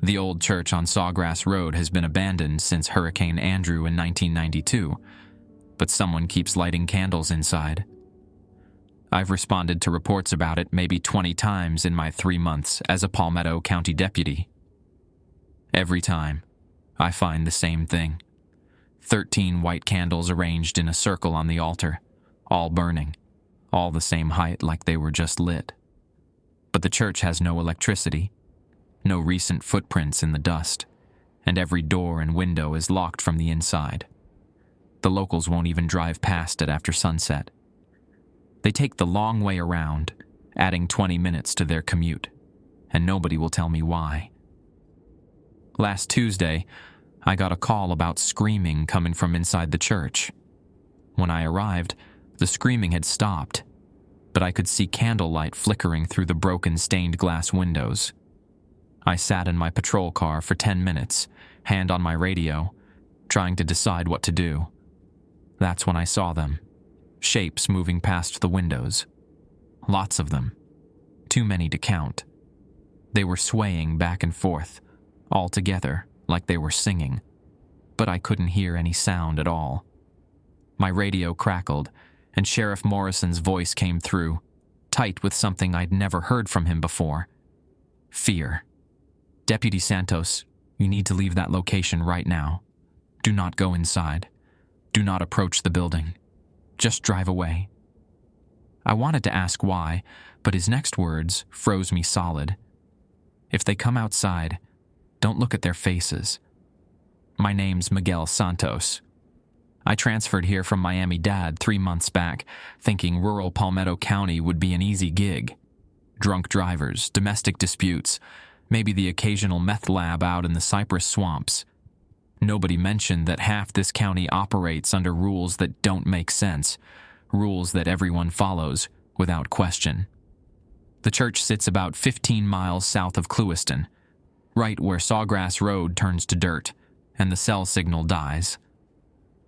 The old church on Sawgrass Road has been abandoned since Hurricane Andrew in 1992, but someone keeps lighting candles inside. I've responded to reports about it maybe 20 times in my 3 months as a Palmetto County deputy. Every time, I find the same thing. 13 white candles arranged in a circle on the altar, all burning, all the same height like they were just lit. But the church has no electricity, no recent footprints in the dust, and every door and window is locked from the inside. The locals won't even drive past it after sunset. They take the long way around, adding 20 minutes to their commute, and nobody will tell me why. Last Tuesday, I got a call about screaming coming from inside the church. When I arrived, the screaming had stopped, but I could see candlelight flickering through the broken stained glass windows. I sat in my patrol car for 10 minutes, hand on my radio, trying to decide what to do. That's when I saw them, shapes moving past the windows. Lots of them, too many to count. They were swaying back and forth, all together, like they were singing, but I couldn't hear any sound at all. My radio crackled, and Sheriff Morrison's voice came through, tight with something I'd never heard from him before. Fear. Deputy Santos, you need to leave that location right now. Do not go inside. Do not approach the building. Just drive away. I wanted to ask why, but his next words froze me solid. If they come outside, don't look at their faces. My name's Miguel Santos. I transferred here from Miami-Dade 3 months back, thinking rural Palmetto County would be an easy gig. Drunk drivers, domestic disputes, maybe the occasional meth lab out in the cypress swamps. Nobody mentioned that half this county operates under rules that don't make sense, rules that everyone follows without question. The church sits about 15 miles south of Clewiston, right where Sawgrass Road turns to dirt and the cell signal dies.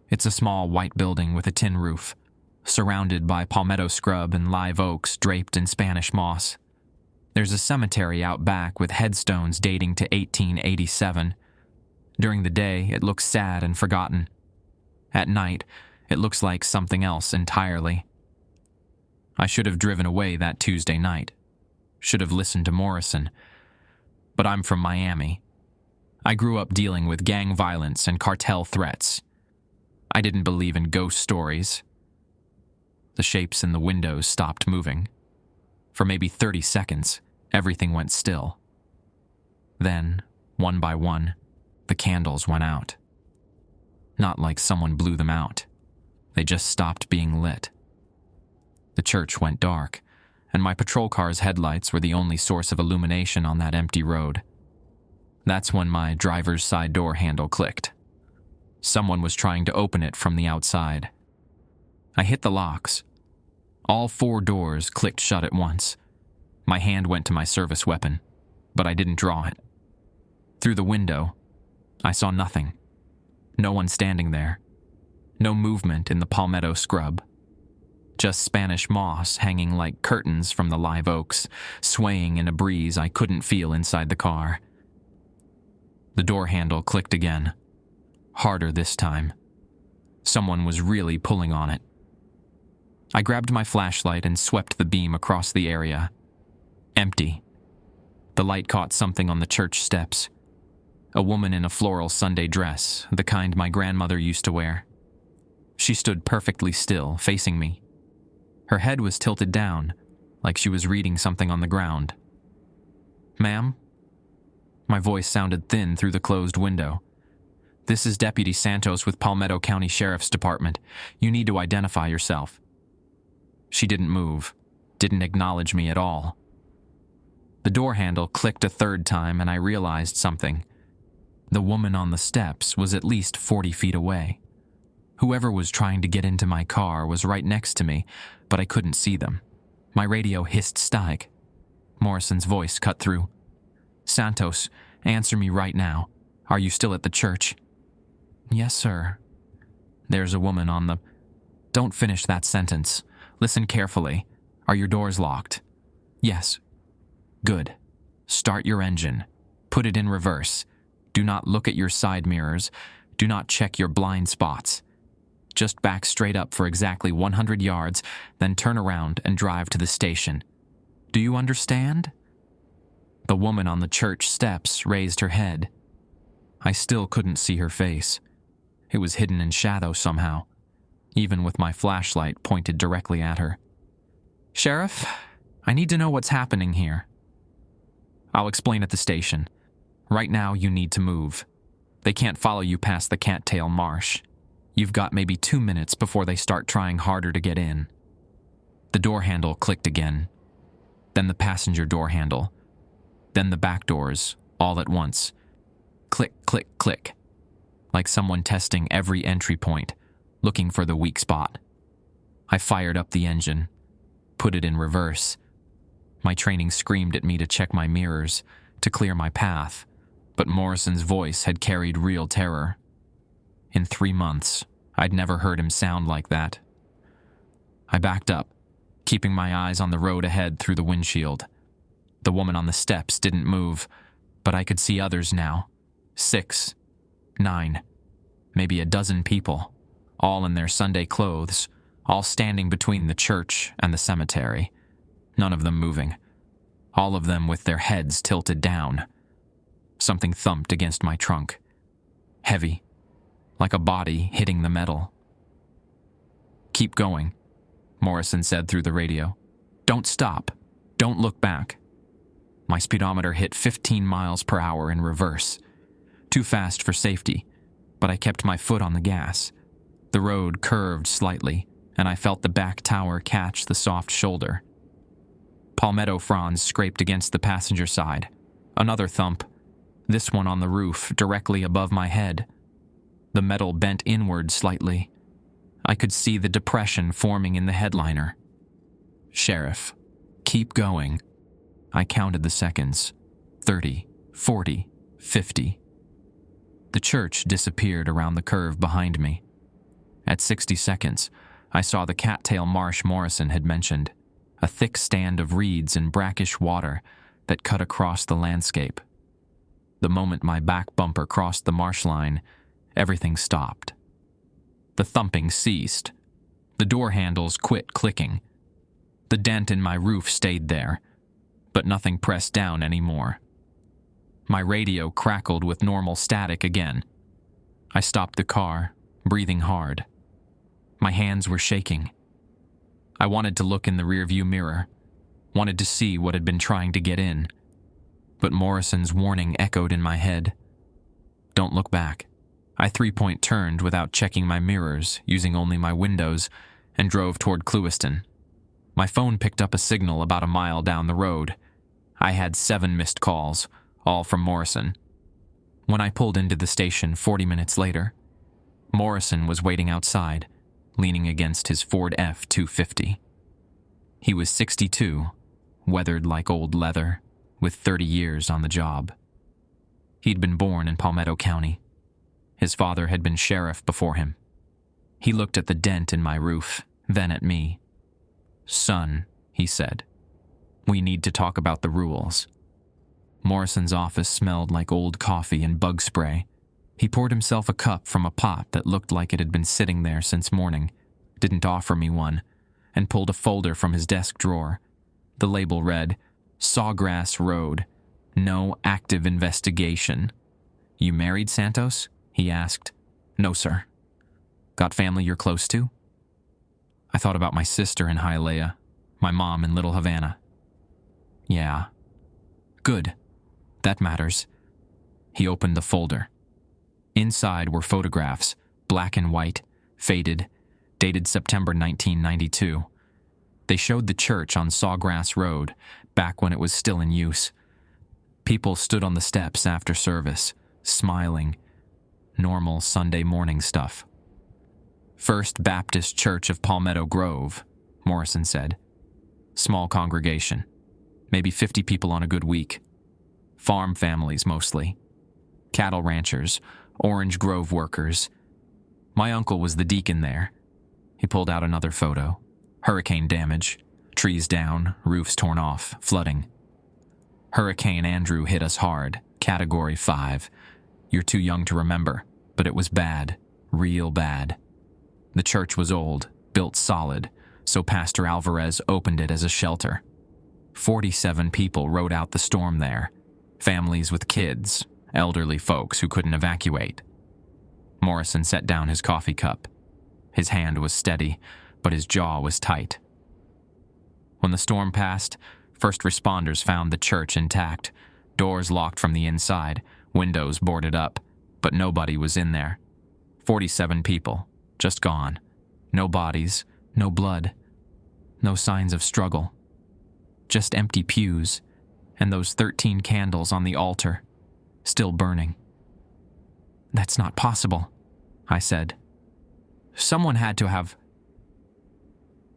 It's a small white building with a tin roof, surrounded by palmetto scrub and live oaks draped in Spanish moss. There's a cemetery out back with headstones dating to 1887. During the day, it looks sad and forgotten. At night, it looks like something else entirely. I should have driven away that Tuesday night. Should have listened to Morrison. But I'm from Miami. I grew up dealing with gang violence and cartel threats. I didn't believe in ghost stories. The shapes in the windows stopped moving. For maybe 30 seconds, everything went still. Then, one by one, the candles went out. Not like someone blew them out. They just stopped being lit. The church went dark, and my patrol car's headlights were the only source of illumination on that empty road. That's when my driver's side door handle clicked. Someone was trying to open it from the outside. I hit the locks. All 4 doors clicked shut at once. My hand went to my service weapon, but I didn't draw it. Through the window, I saw nothing. No one standing there. No movement in the palmetto scrub. Just Spanish moss hanging like curtains from the live oaks, swaying in a breeze I couldn't feel inside the car. The door handle clicked again. Harder this time. Someone was really pulling on it. I grabbed my flashlight and swept the beam across the area. Empty. The light caught something on the church steps. A woman in a floral Sunday dress, the kind my grandmother used to wear. She stood perfectly still, facing me. Her head was tilted down, like she was reading something on the ground. "Ma'am?" My voice sounded thin through the closed window. "This is Deputy Santos with Palmetto County Sheriff's Department. You need to identify yourself." She didn't move, didn't acknowledge me at all. The door handle clicked a 3rd time and I realized something. The woman on the steps was at least 40 feet away. Whoever was trying to get into my car was right next to me, but I couldn't see them. My radio hissed Steig. Morrison's voice cut through. "Santos, answer me right now. Are you still at the church?" "Yes, sir." "There's a woman on the..." "Don't finish that sentence. Listen carefully. Are your doors locked?" "Yes." "Good. Start your engine. Put it in reverse. Do not look at your side mirrors. Do not check your blind spots. Just back straight up for exactly 100 yards, then turn around and drive to the station. Do you understand?" The woman on the church steps raised her head. I still couldn't see her face. It was hidden in shadow somehow, even with my flashlight pointed directly at her. "Sheriff, I need to know what's happening here." "I'll explain at the station. Right now, you need to move. They can't follow you past the Cattail Marsh. You've got maybe 2 minutes before they start trying harder to get in." The door handle clicked again, then the passenger door handle, then the back doors, all at once. Click, click, click. Like someone testing every entry point, looking for the weak spot. I fired up the engine, put it in reverse. My training screamed at me to check my mirrors, to clear my path, but Morrison's voice had carried real terror. In 3 months, I'd never heard him sound like that. I backed up, keeping my eyes on the road ahead through the windshield. The woman on the steps didn't move, but I could see others now. 6, 9, maybe a dozen people, all in their Sunday clothes, all standing between the church and the cemetery. None of them moving. All of them with their heads tilted down. Something thumped against my trunk. Heavy, like a body hitting the metal. "Keep going," Morrison said through the radio. "Don't stop. Don't look back." My speedometer hit 15 miles per hour in reverse. Too fast for safety, but I kept my foot on the gas. The road curved slightly, and I felt the back tower catch the soft shoulder. Palmetto fronds scraped against the passenger side. Another thump, this one on the roof directly above my head. The metal bent inward slightly. I could see the depression forming in the headliner. "Sheriff, keep going." I counted the seconds. 30, 40, 50. The church disappeared around the curve behind me. At 60 seconds, I saw the cattail marsh Morrison had mentioned, a thick stand of reeds and brackish water that cut across the landscape. The moment my back bumper crossed the marsh line, everything stopped. The thumping ceased. The door handles quit clicking. The dent in my roof stayed there, but nothing pressed down anymore. My radio crackled with normal static again. I stopped the car, breathing hard. My hands were shaking. I wanted to look in the rearview mirror, wanted to see what had been trying to get in, but Morrison's warning echoed in my head. "Don't look back." I three-point turned without checking my mirrors, using only my windows, and drove toward Clewiston. My phone picked up a signal about a mile down the road. I had 7 missed calls, all from Morrison. When I pulled into the station 40 minutes later, Morrison was waiting outside, leaning against his Ford F-250. He was 62, weathered like old leather, with 30 years on the job. He'd been born in Palmetto County. His father had been sheriff before him. He looked at the dent in my roof, then at me. "Son," he said, "we need to talk about the rules." Morrison's office smelled like old coffee and bug spray. He poured himself a cup from a pot that looked like it had been sitting there since morning, didn't offer me one, and pulled a folder from his desk drawer. The label read, "Sawgrass Road. No active investigation." "You married, Santos?" he asked. "No, sir." "Got family you're close to?" I thought about my sister in Hialeah, my mom in Little Havana. "Yeah." "Good. That matters." He opened the folder. Inside were photographs, black and white, faded, dated September 1992. They showed the church on Sawgrass Road, back when it was still in use. People stood on the steps after service, smiling. Normal Sunday morning stuff. "First Baptist Church of Palmetto Grove," Morrison said. "Small congregation. Maybe 50 people on a good week. Farm families mostly. Cattle ranchers, Orange Grove workers. My uncle was the deacon there." He pulled out another photo. Hurricane damage. Trees down, roofs torn off, flooding. "Hurricane Andrew hit us hard," Category 5. You're too young to remember, but it was bad, real bad. The church was old, built solid, so Pastor Alvarez opened it as a shelter. 47 people rode out the storm there, families with kids, elderly folks who couldn't evacuate. Morrison set down his coffee cup. His hand was steady, but his jaw was tight. When the storm passed, first responders found the church intact, doors locked from the inside, windows boarded up, but nobody was in there. 47 people, just gone. No bodies, no blood, no signs of struggle. Just empty pews, and those 13 candles on the altar, still burning. "That's not possible," I said. "Someone had to have..."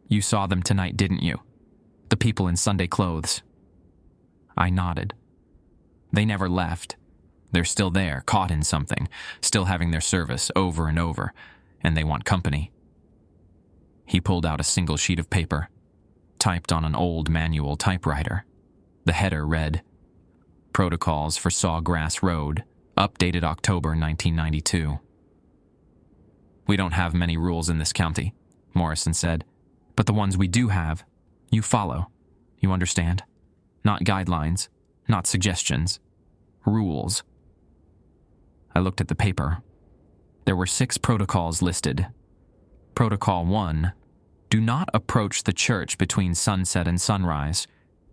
"You saw them tonight, didn't you? The people in Sunday clothes." I nodded. "They never left. They're still there, caught in something, still having their service over and over, and they want company." He pulled out a single sheet of paper, typed on an old manual typewriter. The header read, "Protocols for Sawgrass Road, updated October 1992. "We don't have many rules in this county," Morrison said, "but the ones we do have, you follow. You understand? Not guidelines, not suggestions. Rules." I looked at the paper. There were 6 protocols listed. Protocol 1, do not approach the church between sunset and sunrise.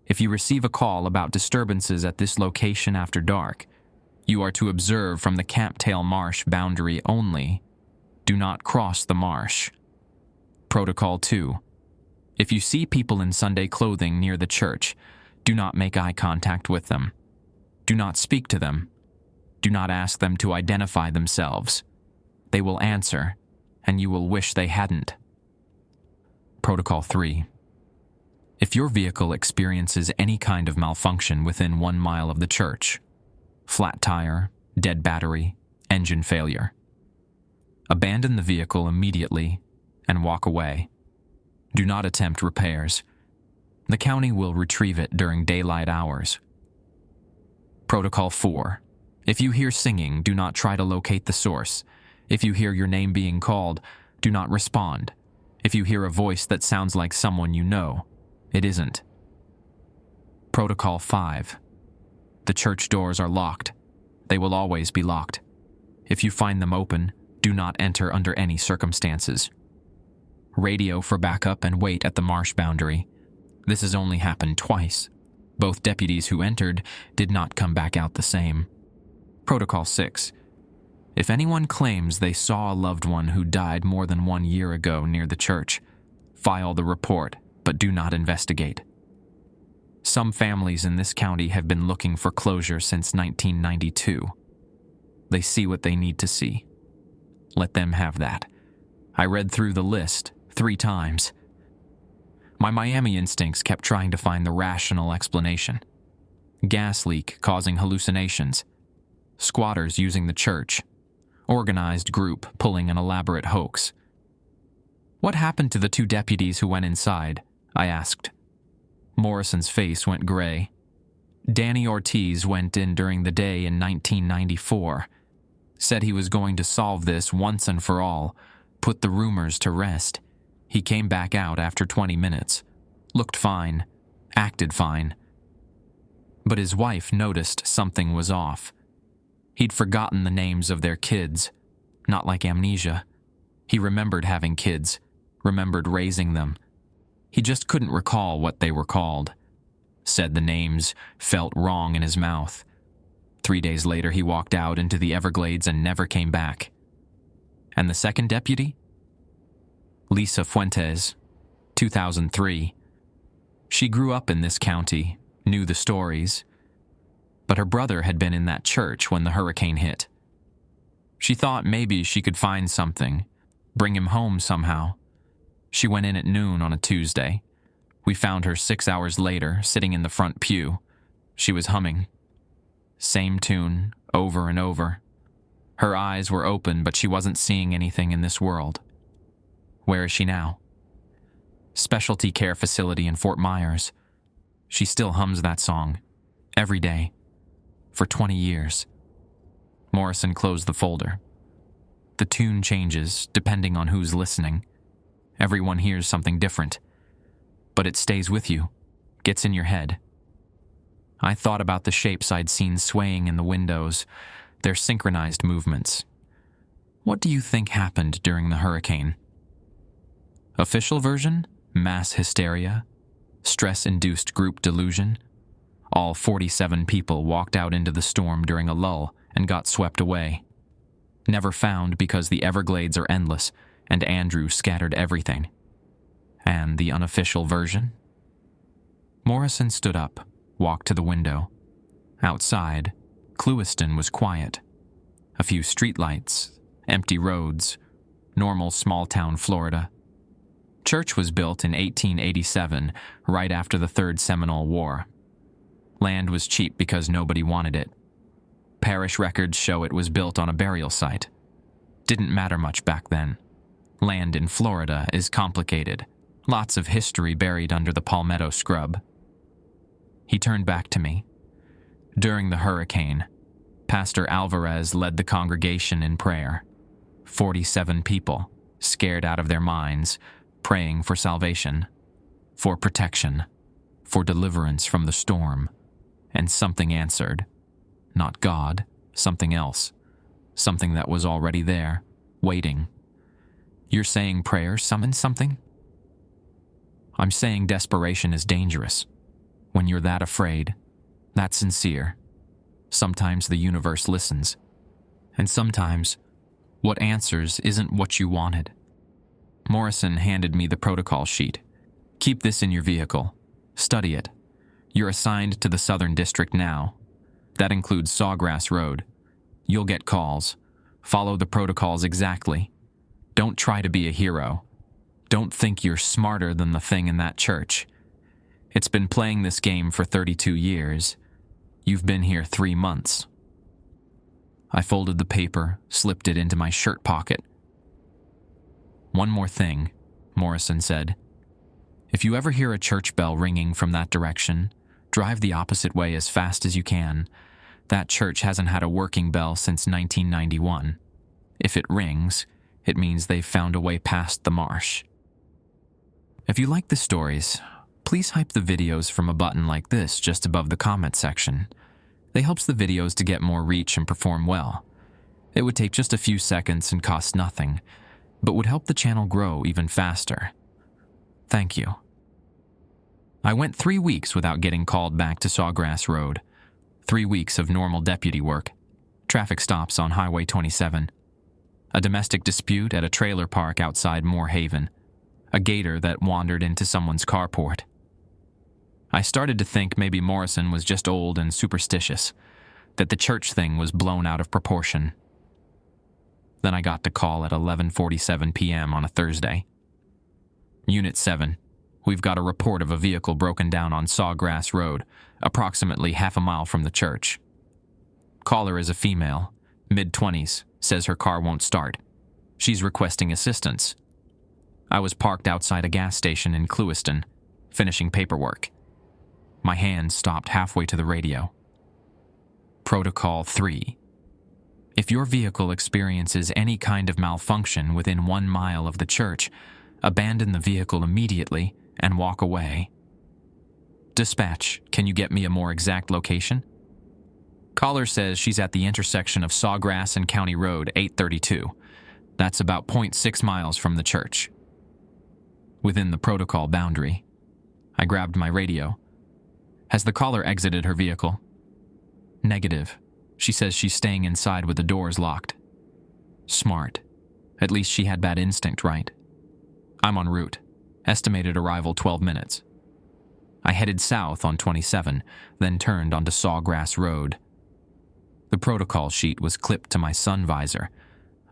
If you receive a call about disturbances at this location after dark, you are to observe from the Camptail Marsh boundary only. Do not cross the marsh. Protocol 2, if you see people in Sunday clothing near the church, do not make eye contact with them. Do not speak to them. Do not ask them to identify themselves. They will answer, and you will wish they hadn't. Protocol 3. If your vehicle experiences any kind of malfunction within 1 mile of the church, flat tire, dead battery, engine failure, abandon the vehicle immediately and walk away. Do not attempt repairs. The county will retrieve it during daylight hours. Protocol 4. If you hear singing, do not try to locate the source. If you hear your name being called, do not respond. If you hear a voice that sounds like someone you know, it isn't. Protocol 5. The church doors are locked. They will always be locked. If you find them open, do not enter under any circumstances. Radio for backup and wait at the marsh boundary. This has only happened twice. Both deputies who entered did not come back out the same. Protocol 6. If anyone claims they saw a loved one who died more than 1 year ago near the church, file the report, but do not investigate. Some families in this county have been looking for closure since 1992. They see what they need to see. Let them have that. I read through the list 3 times. My Miami instincts kept trying to find the rational explanation. Gas leak causing hallucinations. Squatters using the church. Organized group pulling an elaborate hoax. "What happened to the 2 deputies who went inside?" I asked. Morrison's face went gray. "Danny Ortiz went in during the day in 1994. Said he was going to solve this once and for all, put the rumors to rest. He came back out after 20 minutes. Looked fine. Acted fine. But his wife noticed something was off. He'd forgotten the names of their kids. Not like amnesia. He remembered having kids. Remembered raising them. He just couldn't recall what they were called. Said the names felt wrong in his mouth. 3 days later, he walked out into the Everglades and never came back." And the second deputy? Lisa Fuentes, 2003. She grew up in this county, knew the stories, but her brother had been in that church when the hurricane hit. She thought maybe she could find something, bring him home somehow. She went in at noon on a Tuesday. We found her 6 hours later, sitting in the front pew. She was humming. Same tune, over and over. Her eyes were open, but she wasn't seeing anything in this world. Where is she now? Specialty care facility in Fort Myers. She still hums that song, every day. for 20 years. Morrison closed the folder. The tune changes depending on who's listening. Everyone hears something different. But it stays with you, gets in your head. I thought about the shapes I'd seen swaying in the windows, their synchronized movements. What do you think happened during the hurricane? Official version? Mass hysteria? Stress-induced group delusion? All 47 people walked out into the storm during a lull and got swept away. Never found because the Everglades are endless and Andrew scattered everything. And the unofficial version? Morrison stood up, walked to the window. Outside, Clewiston was quiet. A few streetlights, empty roads, normal small-town Florida. Church was built in 1887, right after the Third Seminole War. Land was cheap because nobody wanted it. Parish records show it was built on a burial site. Didn't matter much back then. Land in Florida is complicated. Lots of history buried under the palmetto scrub. He turned back to me. During the hurricane, Pastor Alvarez led the congregation in prayer. 47 people, scared out of their minds, praying for salvation, for protection, for deliverance from the storm. And something answered. Not God, something else. Something that was already there, waiting. You're saying prayer summons something? I'm saying desperation is dangerous. When you're that afraid, that sincere, sometimes the universe listens. And sometimes, what answers isn't what you wanted. Morrison handed me the protocol sheet. Keep this in your vehicle. Study it. You're assigned to the Southern District now. That includes Sawgrass Road. You'll get calls. Follow the protocols exactly. Don't try to be a hero. Don't think you're smarter than the thing in that church. It's been playing this game for 32 years. You've been here 3 months. I folded the paper, slipped it into my shirt pocket. One more thing, Morrison said. If you ever hear a church bell ringing from that direction, drive the opposite way as fast as you can. That church hasn't had a working bell since 1991. If it rings, it means they've found a way past the marsh. If you like the stories, please hype the videos from a button like this just above the comment section. It helps the videos to get more reach and perform well. It would take just a few seconds and cost nothing, but would help the channel grow even faster. Thank you. I went 3 weeks without getting called back to Sawgrass Road. 3 weeks of normal deputy work, traffic stops on Highway 27, a domestic dispute at a trailer park outside Moore Haven, a gator that wandered into someone's carport. I started to think maybe Morrison was just old and superstitious, that the church thing was blown out of proportion. Then I got the call at 11:47 p.m. on a Thursday. Unit 7. We've got a report of a vehicle broken down on Sawgrass Road, approximately half a mile from the church. Caller is a female, mid-20s, says her car won't start. She's requesting assistance. I was parked outside a gas station in Clewiston, finishing paperwork. My hand stopped halfway to the radio. Protocol 3. If your vehicle experiences any kind of malfunction within 1 mile of the church, abandon the vehicle immediately and walk away. Dispatch, can you get me a more exact location? Caller says she's at the intersection of Sawgrass and County Road 832. That's about 0.6 miles from the church. Within the protocol boundary, I grabbed my radio. Has the caller exited her vehicle? Negative. She says she's staying inside with the doors locked. Smart. At least she had bad instinct, right? I'm en route. Estimated arrival 12 minutes. I headed south on 27, then turned onto Sawgrass Road. The protocol sheet was clipped to my sun visor.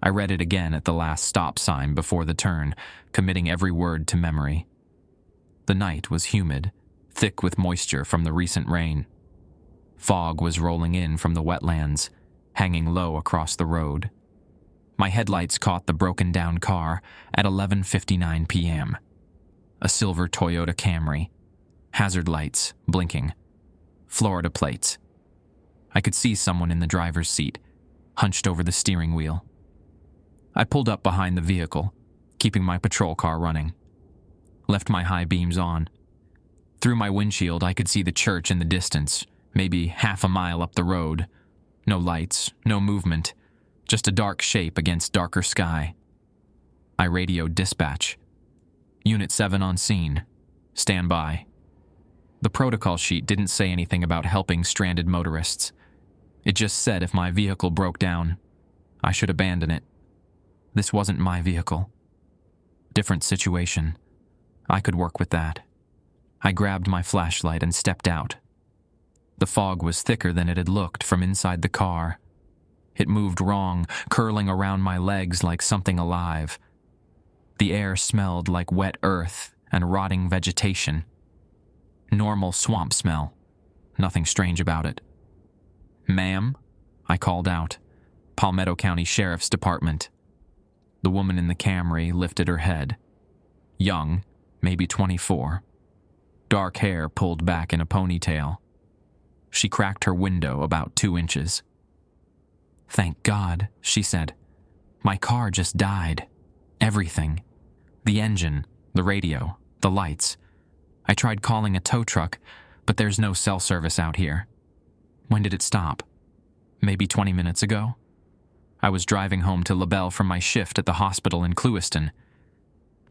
I read it again at the last stop sign before the turn, committing every word to memory. The night was humid, thick with moisture from the recent rain. Fog was rolling in from the wetlands, hanging low across the road. My headlights caught the broken-down car at 11:59 p.m. A silver Toyota Camry. Hazard lights blinking. Florida plates. I could see someone in the driver's seat, hunched over the steering wheel. I pulled up behind the vehicle, keeping my patrol car running. Left my high beams on. Through my windshield, I could see the church in the distance, maybe half a mile up the road. No lights, no movement, just a dark shape against darker sky. I radioed dispatch. Unit 7 on scene. Stand by. The protocol sheet didn't say anything about helping stranded motorists. It just said if my vehicle broke down, I should abandon it. This wasn't my vehicle. Different situation. I could work with that. I grabbed my flashlight and stepped out. The fog was thicker than it had looked from inside the car. It moved wrong, curling around my legs like something alive. The air smelled like wet earth and rotting vegetation. Normal swamp smell. Nothing strange about it. "Ma'am?" I called out. Palmetto County Sheriff's Department. The woman in the Camry lifted her head. Young, maybe 24. Dark hair pulled back in a ponytail. She cracked her window about 2 inches. "Thank God," she said. "My car just died. Everything. The engine, the radio, the lights. I tried calling a tow truck, but there's no cell service out here." "When did it stop?" "Maybe 20 minutes ago. I was driving home to LaBelle from my shift at the hospital in Clewiston.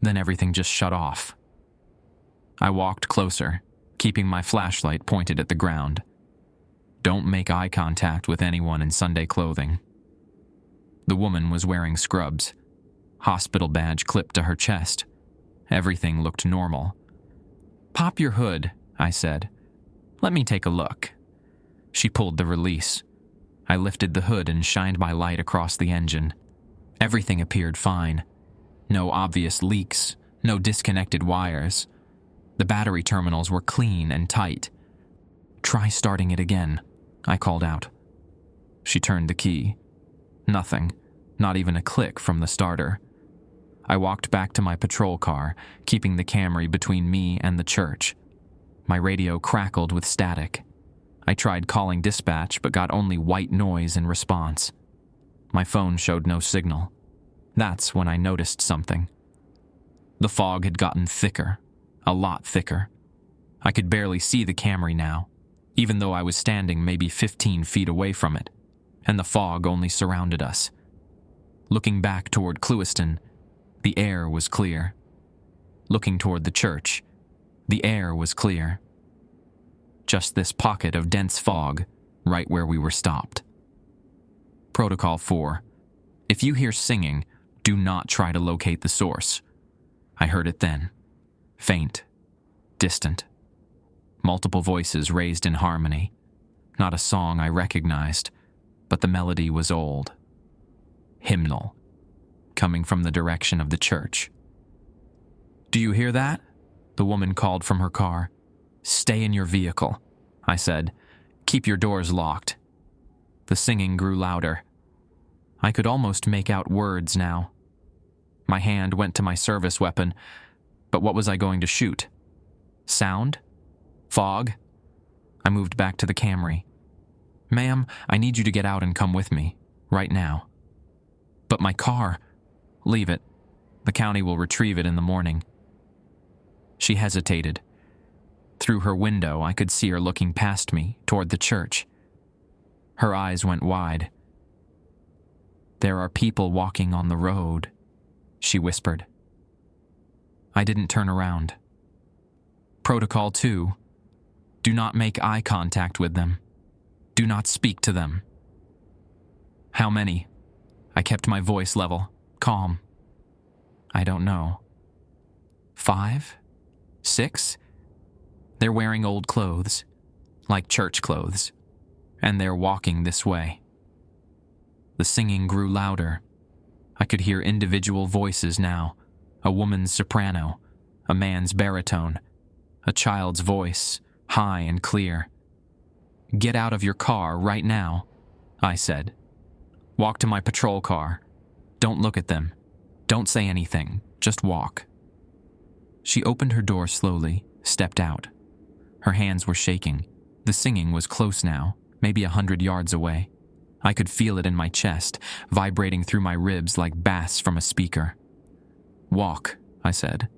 Then everything just shut off." I walked closer, keeping my flashlight pointed at the ground. Don't make eye contact with anyone in Sunday clothing. The woman was wearing scrubs. Hospital badge clipped to her chest. Everything looked normal. "Pop your hood," I said. "Let me take a look." She pulled the release. I lifted the hood and shined my light across the engine. Everything appeared fine. No obvious leaks, no disconnected wires. The battery terminals were clean and tight. "Try starting it again," I called out. She turned the key. Nothing, not even a click from the starter. I walked back to my patrol car, keeping the Camry between me and the church. My radio crackled with static. I tried calling dispatch, but got only white noise in response. My phone showed no signal. That's when I noticed something. The fog had gotten thicker, a lot thicker. I could barely see the Camry now, even though I was standing maybe 15 feet away from it, and the fog only surrounded us. Looking back toward Clewiston, the air was clear. Looking toward the church, the air was clear. Just this pocket of dense fog, right where we were stopped. Protocol 4. If you hear singing, do not try to locate the source. I heard it then. Faint. Distant. Multiple voices raised in harmony. Not a song I recognized, but the melody was old. Hymnal. Coming from the direction of the church. "Do you hear that?" The woman called from her car. "Stay in your vehicle," I said. "Keep your doors locked." The singing grew louder. I could almost make out words now. My hand went to my service weapon, but what was I going to shoot? Sound? Fog? I moved back to the Camry. "Ma'am, I need you to get out and come with me, right now." "But my car—" "Leave it. The county will retrieve it in the morning." She hesitated. Through her window, I could see her looking past me, toward the church. Her eyes went wide. "There are people walking on the road," she whispered. I didn't turn around. Protocol 2. Do not make eye contact with them. Do not speak to them. "How many?" I kept my voice level, calm. "I don't know. 5? 6? They're wearing old clothes, like church clothes, and they're walking this way." The singing grew louder. I could hear individual voices now, a woman's soprano, a man's baritone, a child's voice, high and clear. "Get out of your car right now," I said. "Walk to my patrol car. Don't look at them. Don't say anything. Just walk." She opened her door slowly, stepped out. Her hands were shaking. The singing was close now, maybe 100 yards away. I could feel it in my chest, vibrating through my ribs like bass from a speaker. "Walk," I said.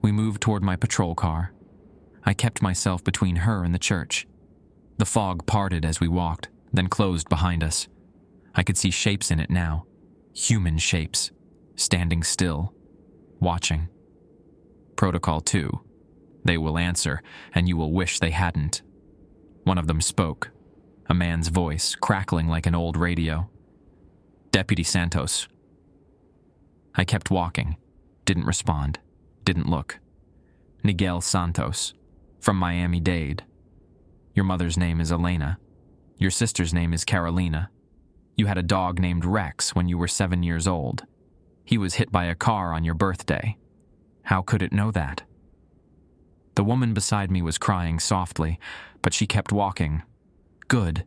We moved toward my patrol car. I kept myself between her and the church. The fog parted as we walked, then closed behind us. I could see shapes in it now, human shapes, standing still, watching. Protocol 2. They will answer, and you will wish they hadn't. One of them spoke, a man's voice crackling like an old radio. "Deputy Santos." I kept walking, didn't respond, didn't look. "Miguel Santos, from Miami-Dade. Your mother's name is Elena. Your sister's name is Carolina. You had a dog named Rex when you were 7 years old. He was hit by a car on your birthday. How could it know that?" The woman beside me was crying softly, but she kept walking. Good.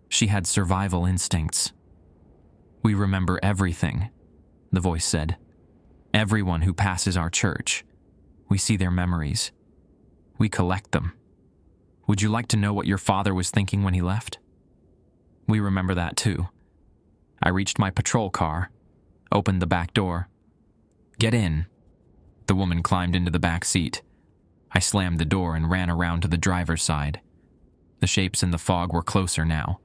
She had survival instincts. "We remember everything," the voice said. "Everyone who passes our church. We see their memories. We collect them. Would you like to know what your father was thinking when he left?" "We remember that too." I reached my patrol car, opened the back door. "Get in." The woman climbed into the back seat. I slammed the door and ran around to the driver's side. The shapes in the fog were closer now.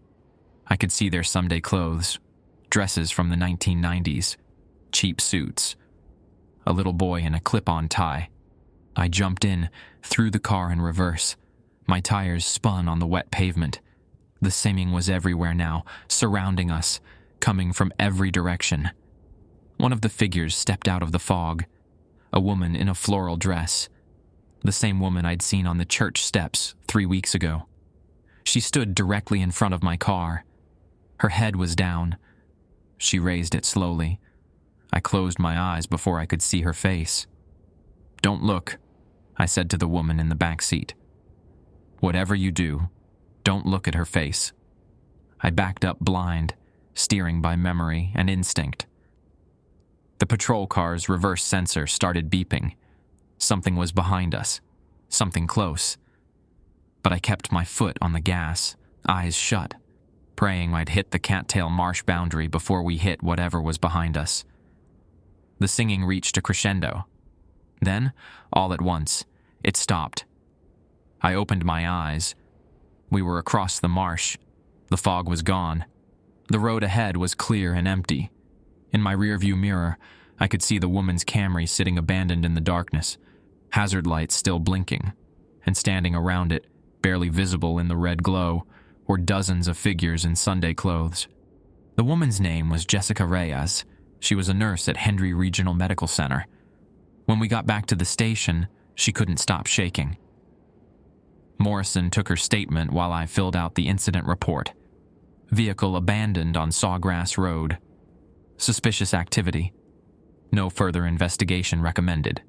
I could see their Sunday clothes, dresses from the 1990s, cheap suits. A little boy in a clip-on tie. I jumped in, threw the car in reverse. My tires spun on the wet pavement. The singing was everywhere now, surrounding us, coming from every direction. One of the figures stepped out of the fog. A woman in a floral dress. The same woman I'd seen on the church steps 3 weeks ago. She stood directly in front of my car. Her head was down. She raised it slowly. I closed my eyes before I could see her face. "Don't look," I said to the woman in the back seat. "Whatever you do, don't look at her face." I backed up blind, steering by memory and instinct. The patrol car's reverse sensor started beeping. Something was behind us, something close. But I kept my foot on the gas, eyes shut, praying I'd hit the cattail marsh boundary before we hit whatever was behind us. The singing reached a crescendo. Then, all at once, it stopped. I opened my eyes. We were across the marsh. The fog was gone. The road ahead was clear and empty. In my rearview mirror, I could see the woman's Camry sitting abandoned in the darkness, hazard lights still blinking, and standing around it, barely visible in the red glow, were dozens of figures in Sunday clothes. The woman's name was Jessica Reyes. She was a nurse at Henry Regional Medical Center. When we got back to the station, she couldn't stop shaking. Morrison took her statement while I filled out the incident report. Vehicle abandoned on Sawgrass Road. Suspicious activity. No further investigation recommended.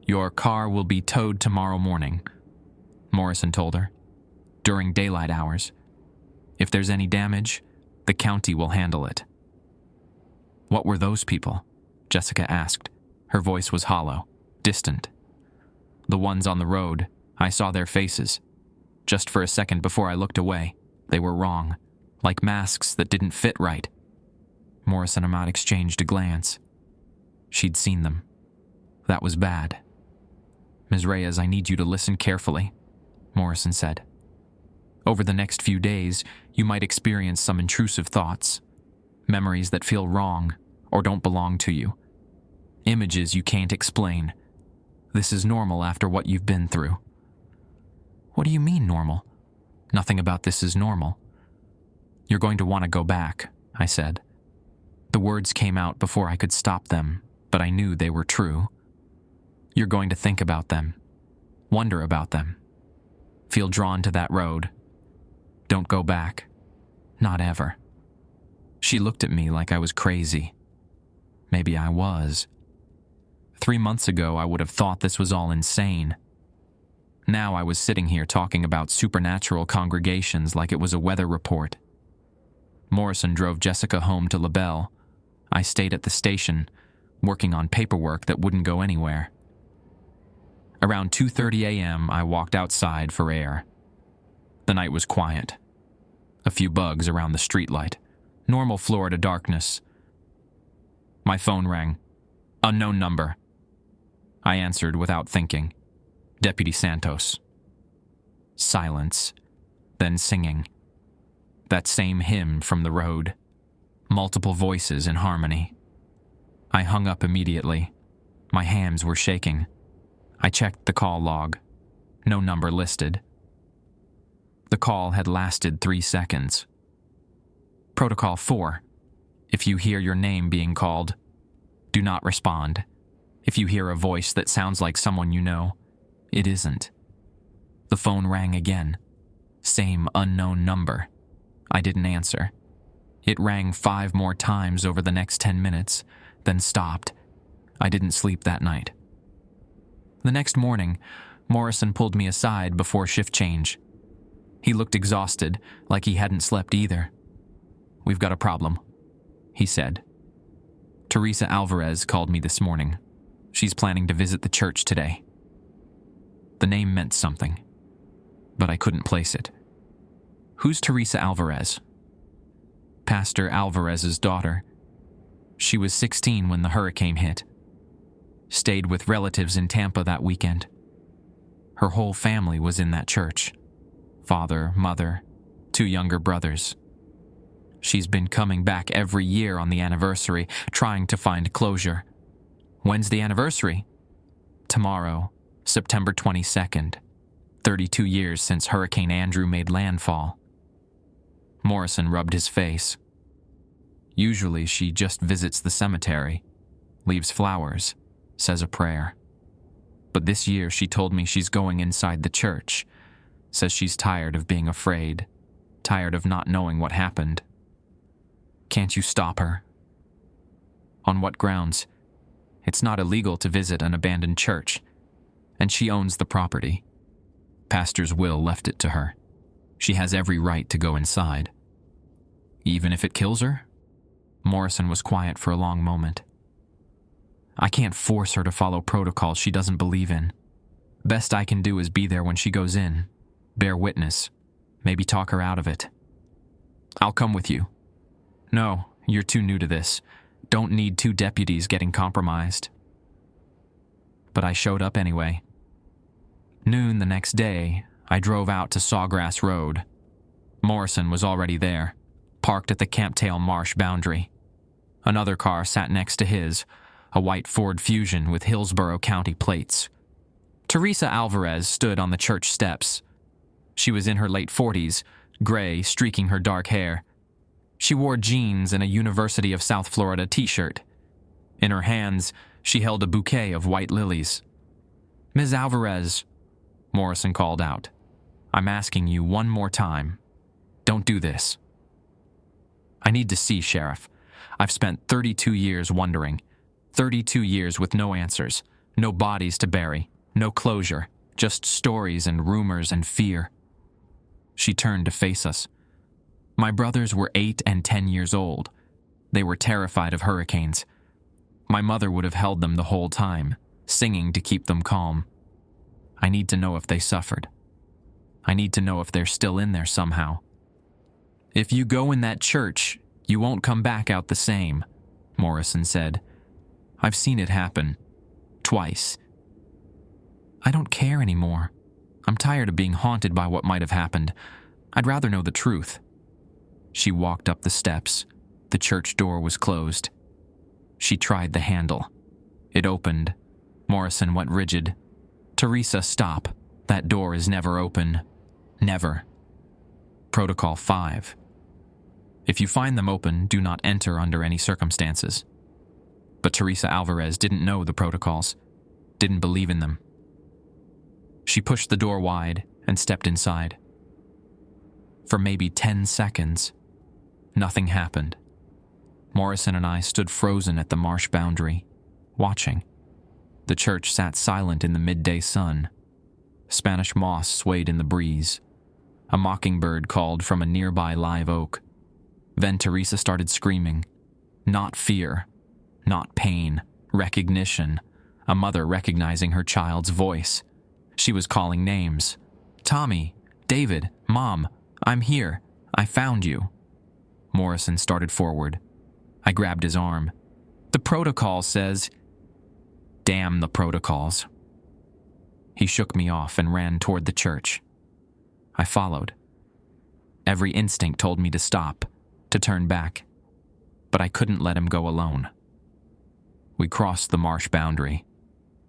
"Your car will be towed tomorrow morning," Morrison told her, "during daylight hours. If there's any damage, the county will handle it." "What were those people?" Jessica asked. Her voice was hollow, distant. "The ones on the road. I saw their faces. Just for a second before I looked away, they were wrong, like masks that didn't fit right." Morrison and I exchanged a glance. She'd seen them. That was bad. "Ms. Reyes, I need you to listen carefully," Morrison said. "Over the next few days, you might experience some intrusive thoughts, memories that feel wrong or don't belong to you, images you can't explain. This is normal after what you've been through." "What do you mean normal? Nothing about this is normal." "You're going to want to go back," I said. The words came out before I could stop them, but I knew they were true. "You're going to think about them, wonder about them, feel drawn to that road. Don't go back. Not ever." She looked at me like I was crazy. Maybe I was. 3 months ago, I would have thought this was all insane. Now I was sitting here talking about supernatural congregations like it was a weather report. Morrison drove Jessica home to LaBelle. I stayed at the station, working on paperwork that wouldn't go anywhere. Around 2:30 a.m., I walked outside for air. The night was quiet. A few bugs around the streetlight. Normal Florida darkness. My phone rang. Unknown number. I answered without thinking. Deputy Santos. Silence. Then singing. That same hymn from the road. Multiple voices in harmony. I hung up immediately. My hands were shaking. I checked the call log. No number listed. The call had lasted 3 seconds. Protocol 4. If you hear your name being called, do not respond. If you hear a voice that sounds like someone you know, it isn't. The phone rang again. Same unknown number. I didn't answer. It rang 5 more times over the next 10 minutes, then stopped. I didn't sleep that night. The next morning, Morrison pulled me aside before shift change. He looked exhausted, like he hadn't slept either. "We've got a problem," he said. "Teresa Alvarez called me this morning. She's planning to visit the church today." The name meant something, but I couldn't place it. "Who's Teresa Alvarez?" "Pastor Alvarez's daughter. She was 16 when the hurricane hit. Stayed with relatives in Tampa that weekend. Her whole family was in that church. Father, mother, 2 younger brothers. She's been coming back every year on the anniversary, trying to find closure." "When's the anniversary?" "Tomorrow, September 22nd. 32 years since Hurricane Andrew made landfall." Morrison rubbed his face. "Usually she just visits the cemetery, leaves flowers, says a prayer. But this year she told me she's going inside the church, says she's tired of being afraid, tired of not knowing what happened. Can't you stop her?" "On what grounds? It's not illegal to visit an abandoned church, and she owns the property. Pastor's will left it to her. She has every right to go inside." "Even if it kills her?" Morrison was quiet for a long moment. "I can't force her to follow protocols she doesn't believe in. Best I can do is be there when she goes in, bear witness, maybe talk her out of it." "I'll come with you." "No, you're too new to this. Don't need 2 deputies getting compromised." But I showed up anyway. Noon the next day, I drove out to Sawgrass Road. Morrison was already there, parked at the Camptail Marsh boundary. Another car sat next to his, a white Ford Fusion with Hillsborough County plates. Teresa Alvarez stood on the church steps. She was in her late 40s, gray streaking her dark hair. She wore jeans and a University of South Florida t-shirt. In her hands, she held a bouquet of white lilies. "Ms. Alvarez," Morrison called out, "I'm asking you one more time. Don't do this." "I need to see, Sheriff. I've spent 32 years wondering. 32 years with no answers, no bodies to bury, no closure, just stories and rumors and fear." She turned to face us. "My brothers were 8 and 10 years old. They were terrified of hurricanes. My mother would have held them the whole time, singing to keep them calm. I need to know if they suffered. I need to know if they're still in there somehow. If you go in that church, you won't come back out the same," Morrison said. "I've seen it happen. Twice. I don't care anymore. I'm tired of being haunted by what might have happened. I'd rather know the truth." She walked up the steps. The church door was closed. She tried the handle. It opened. Morrison went rigid. "Teresa, stop. That door is never open. Never." Protocol 5. If you find them open, do not enter under any circumstances. But Teresa Alvarez didn't know the protocols, didn't believe in them. She pushed the door wide and stepped inside. For maybe 10 seconds, nothing happened. Morrison and I stood frozen at the marsh boundary, watching. The church sat silent in the midday sun. Spanish moss swayed in the breeze. A mockingbird called from a nearby live oak. Then Teresa started screaming. Not fear, not pain, recognition. A mother recognizing her child's voice. She was calling names. "Tommy, "David, Mom, I'm here. I found you." Morrison started forward. I grabbed his arm. "The protocol says—" "Damn the protocols." He shook me off and ran toward the church. I followed. Every instinct told me to stop, to turn back, but I couldn't let him go alone. We crossed the marsh boundary.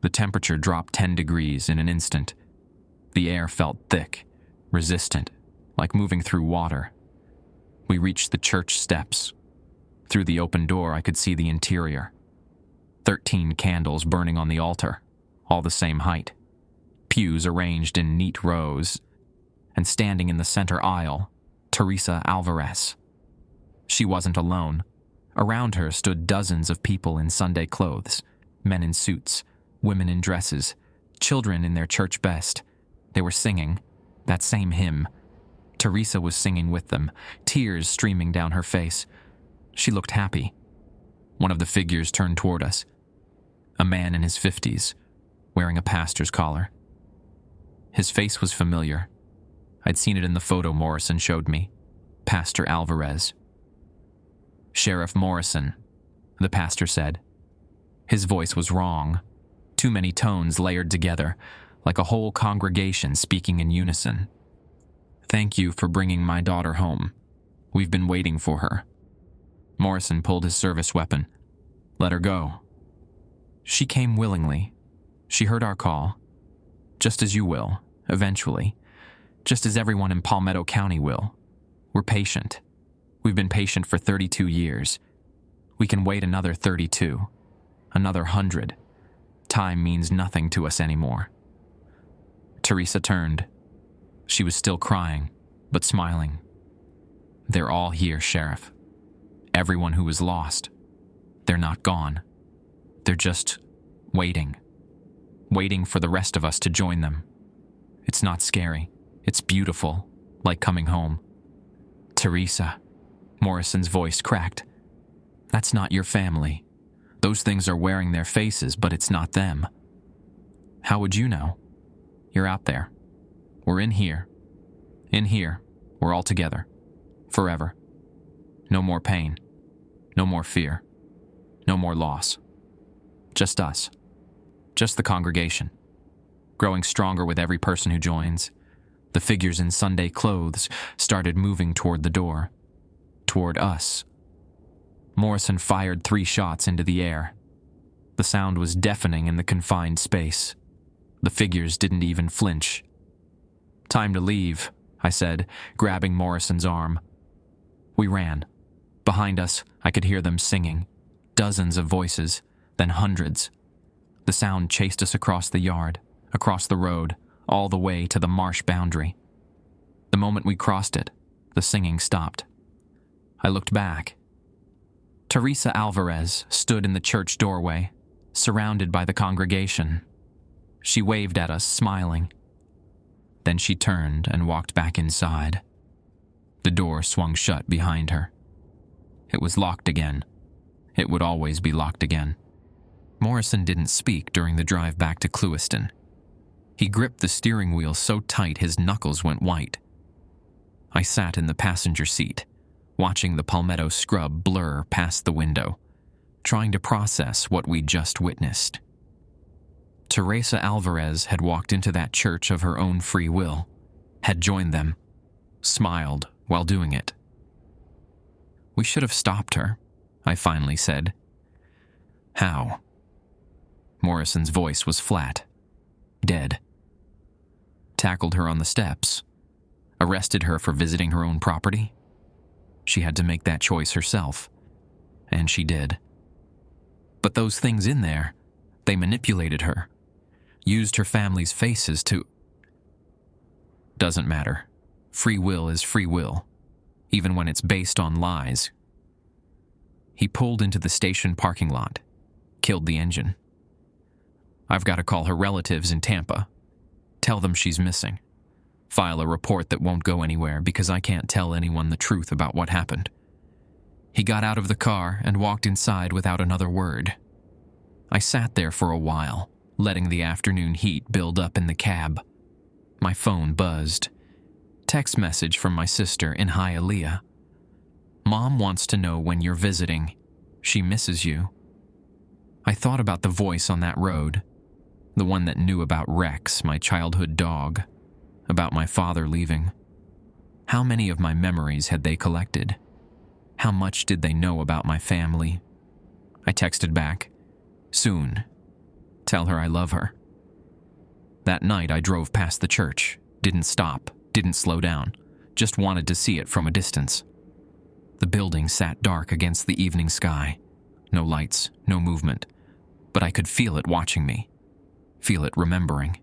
The temperature dropped 10 degrees in an instant. The air felt thick, resistant, like moving through water. We reached the church steps. Through the open door, I could see the interior. 13 candles burning on the altar, all the same height. Pews arranged in neat rows, and standing in the center aisle, Teresa Alvarez. She wasn't alone. Around her stood dozens of people in Sunday clothes, men in suits, women in dresses, children in their church best. They were singing that same hymn. Teresa was singing with them, tears streaming down her face. She looked happy. One of the figures turned toward us. A man in his 50s, wearing a pastor's collar. His face was familiar. I'd seen it in the photo Morrison showed me. Pastor Alvarez. "Sheriff Morrison," the pastor said. His voice was wrong. Too many tones layered together, like a whole congregation speaking in unison. "Thank you for bringing my daughter home. We've been waiting for her." Morrison pulled his service weapon. "Let her go." "She came willingly. She heard our call. Just as you will, eventually. Just as everyone in Palmetto County will. We're patient. We've been patient for 32 years. We can wait another 32. Another 100. Time means nothing to us anymore." Teresa turned. She was still crying, but smiling. "They're all here, Sheriff. Everyone who was lost. They're not gone. They're just waiting. Waiting for the rest of us to join them. It's not scary. It's beautiful, like coming home." "Teresa," Morrison's voice cracked. "That's not your family. Those things are wearing their faces, but it's not them." "How would you know? You're out there. We're in here. In here, we're all together. Forever. No more pain. No more fear. No more loss. Just us. Just the congregation. Growing stronger with every person who joins." The figures in Sunday clothes started moving toward the door. Toward us. Morrison fired 3 shots into the air. The sound was deafening in the confined space. The figures didn't even flinch. "Time to leave," I said, grabbing Morrison's arm. We ran. Behind us, I could hear them singing. Dozens of voices, then hundreds. The sound chased us across the yard, across the road, all the way to the marsh boundary. The moment we crossed it, the singing stopped. I looked back. Teresa Alvarez stood in the church doorway, surrounded by the congregation. She waved at us, smiling. Then she turned and walked back inside. The door swung shut behind her. It was locked again. It would always be locked again. Morrison didn't speak during the drive back to Clewiston. He gripped the steering wheel so tight his knuckles went white. I sat in the passenger seat, watching the palmetto scrub blur past the window, trying to process what we'd just witnessed. Teresa Alvarez had walked into that church of her own free will, had joined them, smiled while doing it. "We should have stopped her," I finally said. "How?" Morrison's voice was flat, dead. "Tackled her on the steps. Arrested her for visiting her own property. She had to make that choice herself, and she did. But those things in there, they manipulated her, used her family's faces to—" "Doesn't matter. Free will is free will, even when it's based on lies." He pulled into the station parking lot, killed the engine. "I've got to call her relatives in Tampa. Tell them she's missing. File a report that won't go anywhere because I can't tell anyone the truth about what happened." He got out of the car and walked inside without another word. I sat there for a while, letting the afternoon heat build up in the cab. My phone buzzed. Text message from my sister in Hialeah. Mom wants to know when you're visiting. She misses you. I thought about the voice on that road, the one that knew about Rex, my childhood dog, about my father leaving. How many of my memories had they collected? How much did they know about my family? I texted back, "Soon. Tell her I love her." That night I drove past the church, didn't stop, didn't slow down, just wanted to see it from a distance. The building sat dark against the evening sky. No lights, no movement, but I could feel it watching me, feel it remembering.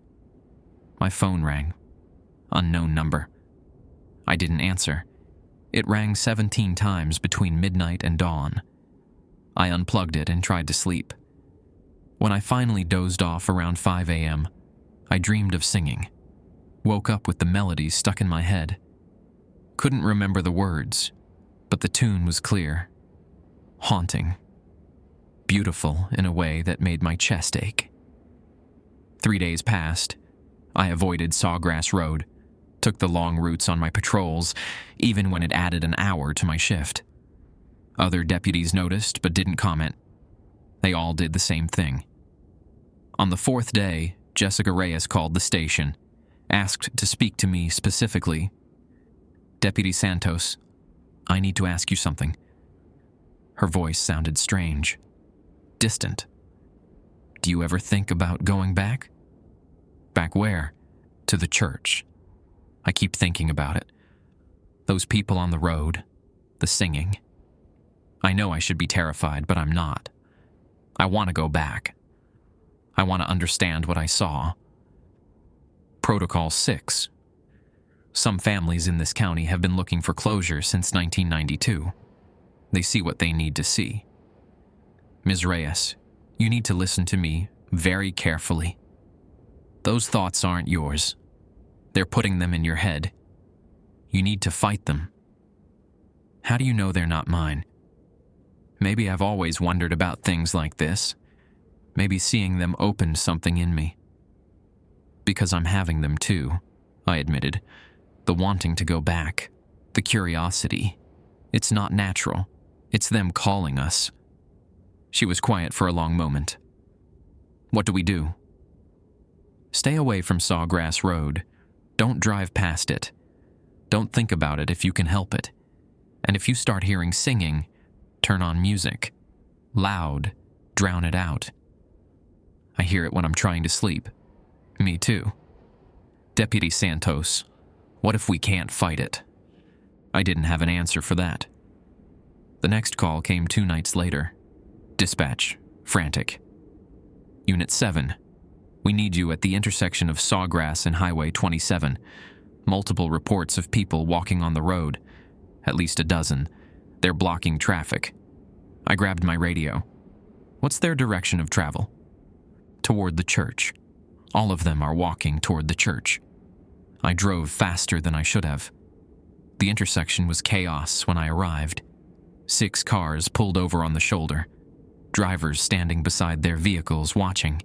My phone rang. Unknown number. I didn't answer. It rang 17 times between midnight and dawn. I unplugged it and tried to sleep. When I finally dozed off around 5 a.m., I dreamed of singing. Woke up with the melody stuck in my head. Couldn't remember the words, but the tune was clear. Haunting. Beautiful in a way that made my chest ache. 3 days passed. I avoided Sawgrass Road, took the long routes on my patrols, even when it added an hour to my shift. Other deputies noticed but didn't comment. They all did the same thing. On the 4th day, Jessica Reyes called the station, asked to speak to me specifically. "Deputy Santos, I need to ask you something." Her voice sounded strange, distant. "Do you ever think about going back?" "Back where?" "To the church. I keep thinking about it. Those people on the road, the singing. I know I should be terrified, but I'm not. I want to go back. I want to understand what I saw." Protocol 6. Some families in this county have been looking for closure since 1992. They see what they need to see. Ms. Reyes, you need to listen to me very carefully. Those thoughts aren't yours. They're putting them in your head. You need to fight them. How do you know they're not mine? Maybe I've always wondered about things like this. Maybe seeing them opened something in me. Because I'm having them too, I admitted. The wanting to go back, the curiosity. It's not natural. It's them calling us. She was quiet for a long moment. "What do we do?" "Stay away from Sawgrass Road. Don't drive past it. Don't think about it if you can help it. And if you start hearing singing, turn on music. Loud. Drown it out." I hear it when I'm trying to sleep. Me too. "Deputy Santos, what if we can't fight it?" I didn't have an answer for that. The next call came 2 nights later. Dispatch, frantic. "Unit 7, we need you at the intersection of Sawgrass and Highway 27. Multiple reports of people walking on the road. At least a dozen. They're blocking traffic." I grabbed my radio. "What's their direction of travel?" "Toward the church. All of them are walking toward the church." I drove faster than I should have. The intersection was chaos when I arrived. 6 cars pulled over on the shoulder, drivers standing beside their vehicles watching,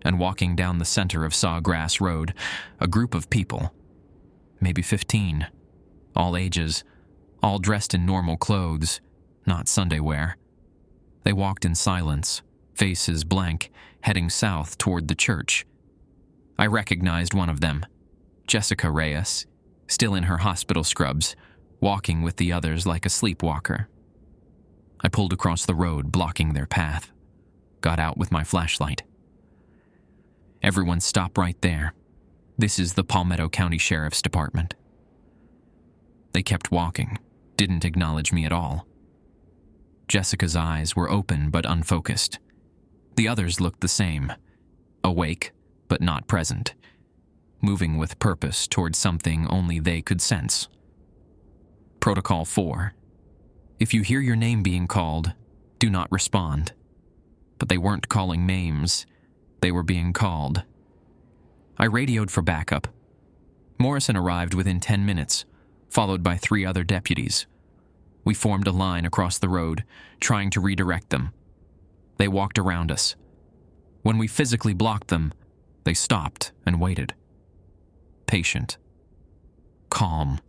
and walking down the center of Sawgrass Road, a group of people, maybe 15, all ages, all dressed in normal clothes, not Sunday wear. They walked in silence, faces blank, heading south toward the church. I recognized one of them, Jessica Reyes, still in her hospital scrubs, walking with the others like a sleepwalker. I pulled across the road, blocking their path, got out with my flashlight. "Everyone stop right there. This is the Palmetto County Sheriff's Department." They kept walking, didn't acknowledge me at all. Jessica's eyes were open but unfocused. The others looked the same, awake but not present, moving with purpose toward something only they could sense. Protocol 4. If you hear your name being called, do not respond. But they weren't calling names. They were being called. I radioed for backup. Morrison arrived within 10 minutes, followed by 3 other deputies. We formed a line across the road, trying to redirect them. They walked around us. When we physically blocked them, they stopped and waited. Patient. calm.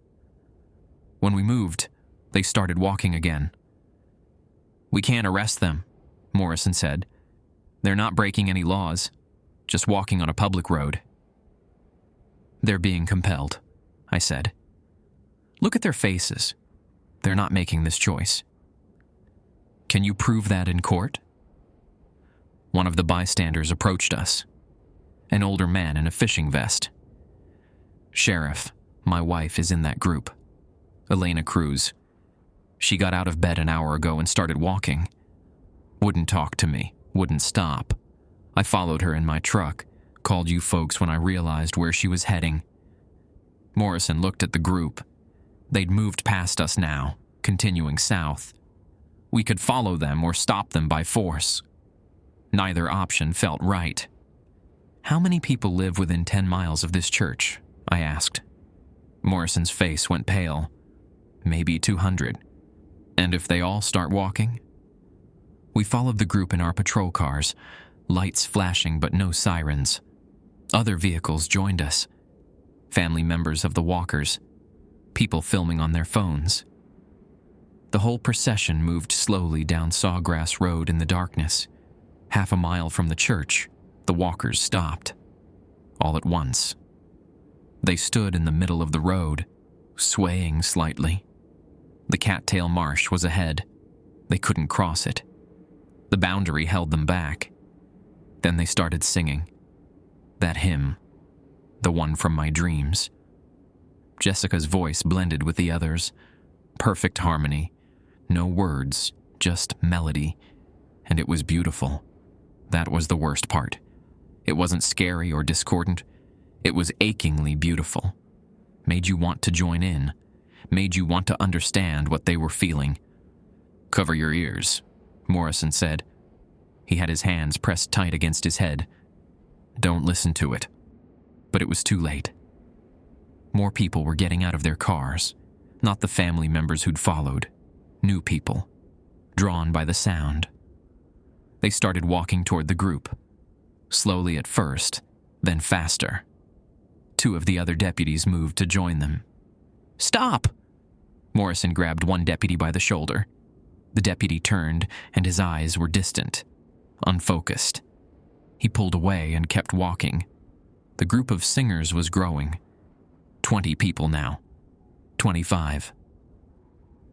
When we moved, they started walking again. "We can't arrest them," Morrison said. "They're not breaking any laws, just walking on a public road." "They're being compelled," I said. "Look at their faces. They're not making this choice." "Can you prove that in court?" One of the bystanders approached us, an older man in a fishing vest. "Sheriff, my wife is in that group. Elena Cruz. She got out of bed an hour ago and started walking. Wouldn't talk to me, wouldn't stop. I followed her in my truck, called you folks when I realized where she was heading." Morrison looked at the group. They'd moved past us now, continuing south. We could follow them or stop them by force. Neither option felt right. "How many people live within 10 miles of this church?" I asked. Morrison's face went pale. "Maybe 200. And if they all start walking?" We followed the group in our patrol cars, lights flashing but no sirens. Other vehicles joined us. Family members of the walkers, people filming on their phones. The whole procession moved slowly down Sawgrass Road in the darkness. Half a mile from the church, the walkers stopped. All at once. They stood in the middle of the road, swaying slightly. The cattail marsh was ahead. They couldn't cross it. The boundary held them back. Then they started singing. That hymn, the one from my dreams. Jessica's voice blended with the others. Perfect harmony. No words, just melody. And it was beautiful. That was the worst part. It wasn't scary or discordant. It was achingly beautiful. Made you want to join in. Made you want to understand what they were feeling. "Cover your ears," Morrison said. He had his hands pressed tight against his head. "Don't listen to it." But it was too late. More people were getting out of their cars, not the family members who'd followed. New people, drawn by the sound. They started walking toward the group. Slowly at first, then faster. 2 of the other deputies moved to join them. "Stop!" Morrison grabbed one deputy by the shoulder. The deputy turned, and his eyes were distant, unfocused. He pulled away and kept walking. The group of singers was growing. 20 people now. 25.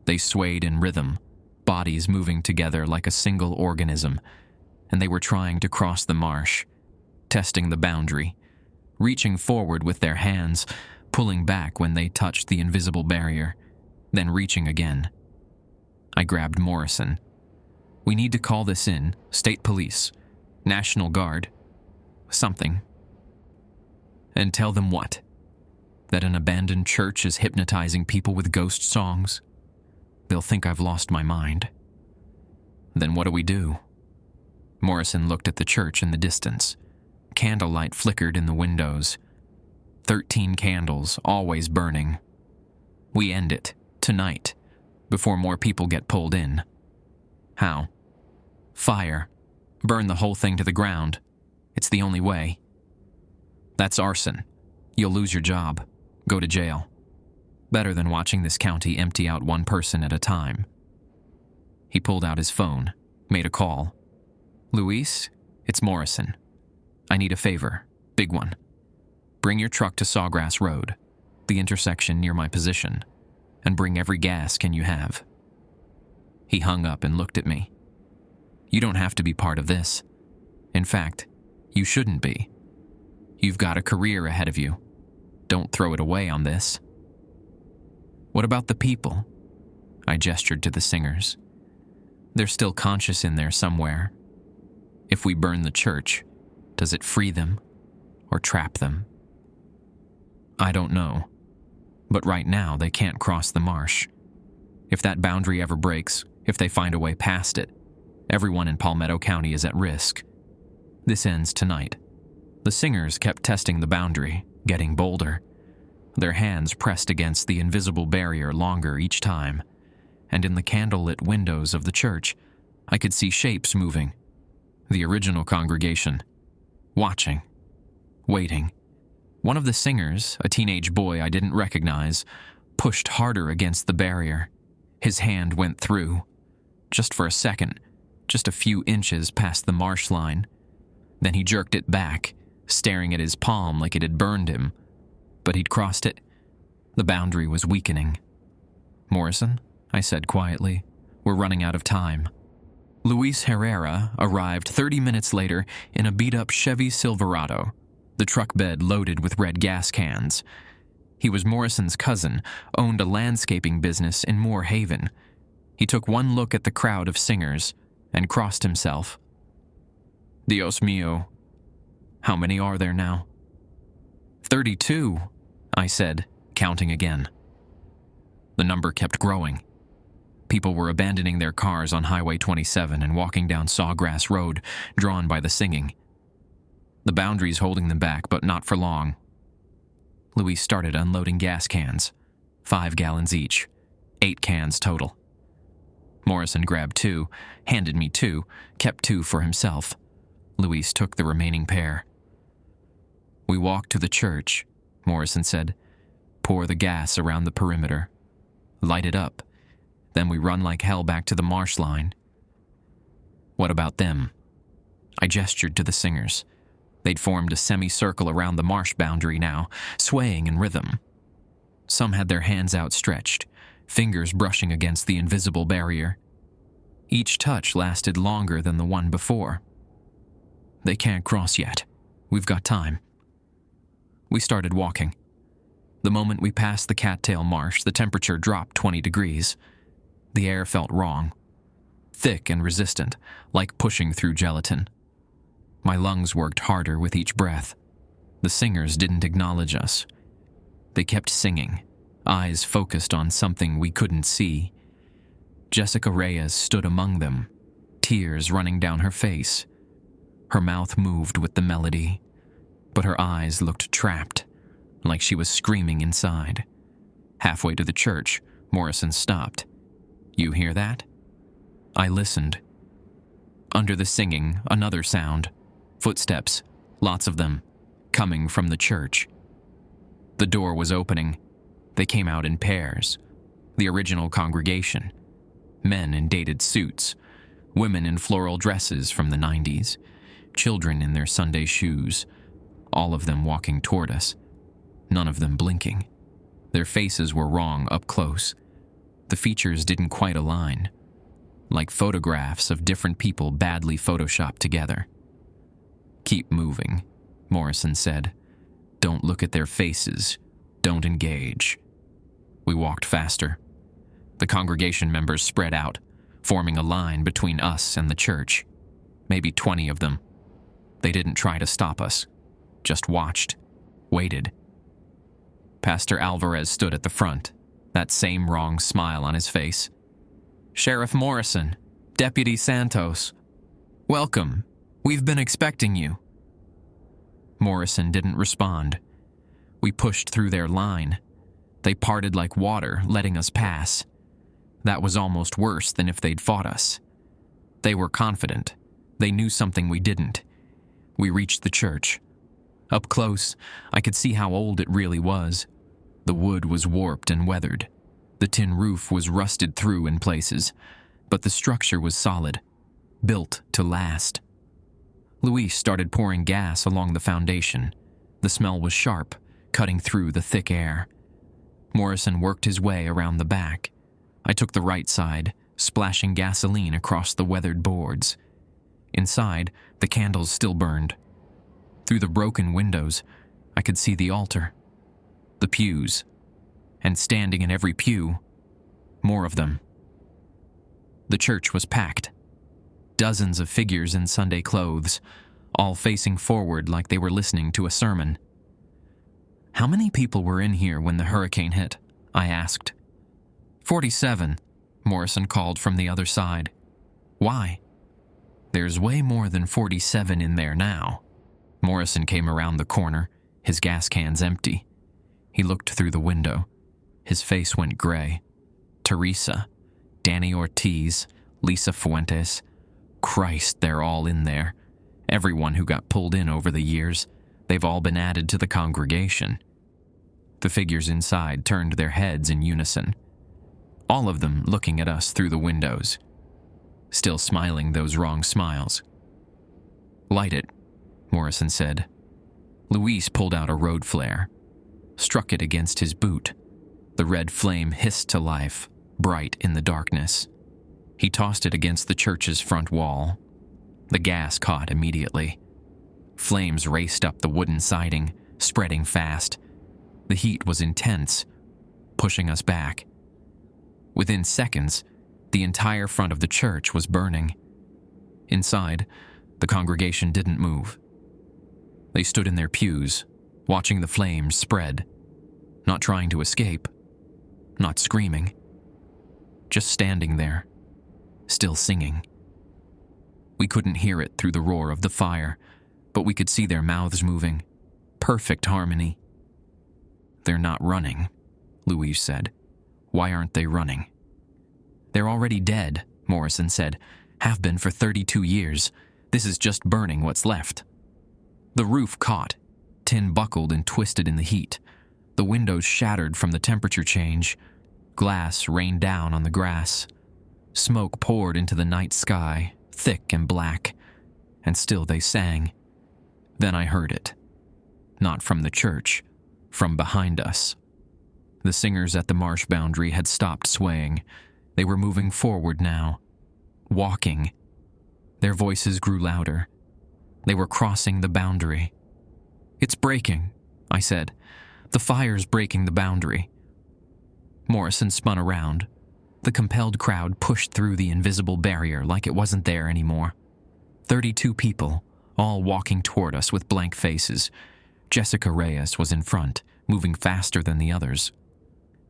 They swayed in rhythm, bodies moving together like a single organism, and they were trying to cross the marsh, testing the boundary, reaching forward with their hands, pulling back when they touched the invisible barrier, then reaching again. I grabbed Morrison. "We need to call this in, state police, National Guard, something." "And tell them what? That an abandoned church is hypnotizing people with ghost songs? They'll think I've lost my mind." "Then what do we do?" Morrison looked at the church in the distance. Candlelight flickered in the windows. 13 candles, always burning. "We end it, tonight, before more people get pulled in." "How?" "Fire. Burn the whole thing to the ground. It's the only way." "That's arson. You'll lose your job. Go to jail. Better than watching this county empty out one person at a time." He pulled out his phone, made a call. "Luis, it's Morrison. I need a favor, big one. Bring your truck to Sawgrass Road, the intersection near my position, and bring every gas can you have." He hung up and looked at me. "You don't have to be part of this. In fact, you shouldn't be. You've got a career ahead of you. Don't throw it away on this." "What about the people?" I gestured to the singers. "They're still conscious in there somewhere. If we burn the church, does it free them or trap them?" "I don't know. But right now they can't cross the marsh. If that boundary ever breaks, if they find a way past it, everyone in Palmetto County is at risk. This ends tonight." The singers kept testing the boundary, getting bolder. Their hands pressed against the invisible barrier longer each time, and in the candlelit windows of the church, I could see shapes moving. The original congregation, watching, waiting, One of the singers, a teenage boy I didn't recognize, pushed harder against the barrier. His hand went through. Just for a second, just a few inches past the marsh line. Then he jerked it back, staring at his palm like it had burned him. But he'd crossed it. The boundary was weakening. "Morrison," I said quietly, "we're running out of time." Luis Herrera arrived 30 minutes later in a beat-up Chevy Silverado, the truck bed loaded with red gas cans. He was Morrison's cousin, owned a landscaping business in Moore Haven. He took one look at the crowd of singers and crossed himself. "Dios mío. How many are there now?" 32, I said, counting again. The number kept growing. People were abandoning their cars on Highway 27 and walking down Sawgrass Road, drawn by the singing. The boundaries holding them back, but not for long. Luis started unloading gas cans, 5 gallons each, 8 cans total. Morrison grabbed 2, handed me 2, kept 2 for himself. Luis took the remaining pair. "We walk to the church," Morrison said. "Pour the gas around the perimeter. Light it up. Then we run like hell back to the marsh line." "What about them?" I gestured to the singers. They'd formed a semicircle around the marsh boundary now, swaying in rhythm. Some had their hands outstretched, fingers brushing against the invisible barrier. Each touch lasted longer than the one before. "They can't cross yet. We've got time." We started walking. The moment we passed the cattail marsh, the temperature dropped 20 degrees. The air felt wrong. Thick and resistant, like pushing through gelatin. My lungs worked harder with each breath. The singers didn't acknowledge us. They kept singing, eyes focused on something we couldn't see. Jessica Reyes stood among them, tears running down her face. Her mouth moved with the melody, but her eyes looked trapped, like she was screaming inside. Halfway to the church, Morrison stopped. "You hear that?" I listened. Under the singing, another sound. Footsteps, lots of them, coming from the church. The door was opening. They came out in pairs. The original congregation. Men in dated suits. Women in floral dresses from the 90s. Children in their Sunday shoes. All of them walking toward us. None of them blinking. Their faces were wrong up close. The features didn't quite align. Like photographs of different people badly photoshopped together. "Keep moving," Morrison said. "Don't look at their faces. Don't engage." We walked faster. The congregation members spread out, forming a line between us and the church. Maybe 20 of them. They didn't try to stop us. Just watched. Waited. Pastor Alvarez stood at the front, that same wrong smile on his face. "Sheriff Morrison, Deputy Santos. Welcome. We've been expecting you." Morrison didn't respond. We pushed through their line. They parted like water, letting us pass. That was almost worse than if they'd fought us. They were confident. They knew something we didn't. We reached the church. Up close, I could see how old it really was. The wood was warped and weathered. The tin roof was rusted through in places, but the structure was solid, built to last. Luis started pouring gas along the foundation. The smell was sharp, cutting through the thick air. Morrison worked his way around the back. I took the right side, splashing gasoline across the weathered boards. Inside, the candles still burned. Through the broken windows, I could see the altar, the pews, and standing in every pew, more of them. The church was packed. Dozens of figures in Sunday clothes, all facing forward like they were listening to a sermon. "How many people were in here when the hurricane hit?" I asked. 47, Morrison called from the other side. "Why?" "There's way more than 47 in there now." Morrison came around the corner, his gas cans empty. He looked through the window. His face went gray. Teresa, Danny Ortiz, Lisa Fuentes. Christ, they're all in there. Everyone who got pulled in over the years. They've all been added to the congregation. The figures inside turned their heads in unison, all of them looking at us through the windows, still smiling those wrong smiles. "Light it," Morrison said. Luis pulled out a road flare, struck it against his boot. The red flame hissed to life, bright in the darkness. He tossed it against the church's front wall. The gas caught immediately. Flames raced up the wooden siding, spreading fast. The heat was intense, pushing us back. Within seconds, the entire front of the church was burning. Inside, the congregation didn't move. They stood in their pews, watching the flames spread, not trying to escape, not screaming, just standing there, still singing. We couldn't hear it through the roar of the fire, but we could see their mouths moving. Perfect harmony. "They're not running," Louise said. "Why aren't they running?" "They're already dead," Morrison said. "Have been for 32 years. This is just burning what's left." The roof caught. Tin buckled and twisted in the heat. The windows shattered from the temperature change. Glass rained down on the grass. Smoke poured into the night sky, thick and black. And still they sang. Then I heard it. Not from the church, from behind us. The singers at the marsh boundary had stopped swaying. They were moving forward now, walking. Their voices grew louder. They were crossing the boundary. "It's breaking," I said. "The fire's breaking the boundary." Morrison spun around. The compelled crowd pushed through the invisible barrier like it wasn't there anymore. 32 people, all walking toward us with blank faces. Jessica Reyes was in front, moving faster than the others.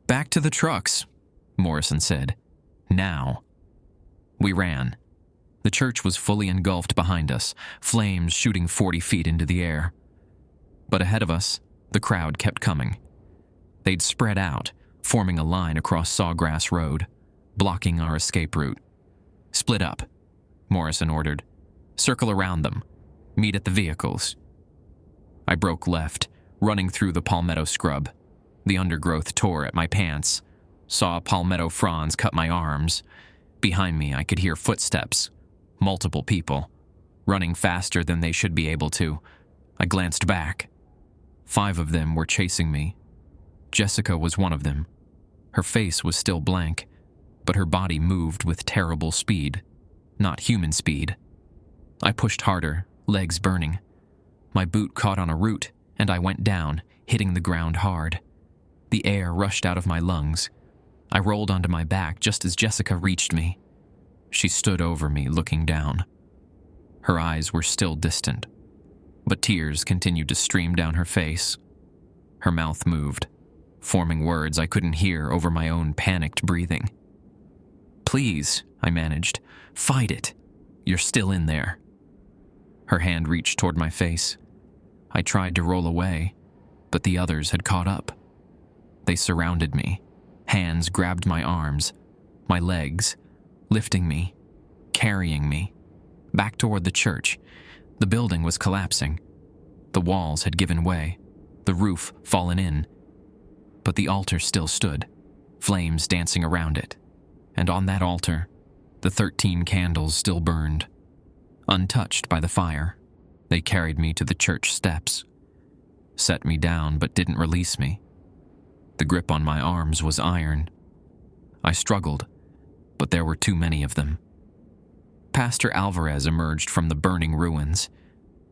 "Back to the trucks," Morrison said. "Now." We ran. The church was fully engulfed behind us, flames shooting 40 feet into the air. But ahead of us, the crowd kept coming. They'd spread out, forming a line across Sawgrass Road, blocking our escape route. "Split up," Morrison ordered. "Circle around them. Meet at the vehicles." I broke left, running through the palmetto scrub. The undergrowth tore at my pants. Saw a palmetto fronds cut my arms. Behind me, I could hear footsteps. Multiple people, running faster than they should be able to. I glanced back. 5 of them were chasing me. Jessica was one of them. Her face was still blank, but her body moved with terrible speed, not human speed. I pushed harder, legs burning. My boot caught on a root, and I went down, hitting the ground hard. The air rushed out of my lungs. I rolled onto my back just as Jessica reached me. She stood over me, looking down. Her eyes were still distant, but tears continued to stream down her face. Her mouth moved, forming words I couldn't hear over my own panicked breathing. "Please," I managed. "Fight it. You're still in there." Her hand reached toward my face. I tried to roll away, but the others had caught up. They surrounded me. Hands grabbed my arms, my legs, lifting me, carrying me, back toward the church. The building was collapsing. The walls had given way, the roof fallen in. But the altar still stood, flames dancing around it. And on that altar, the 13 candles still burned. Untouched by the fire, they carried me to the church steps. Set me down but didn't release me. The grip on my arms was iron. I struggled, but there were too many of them. Pastor Alvarez emerged from the burning ruins.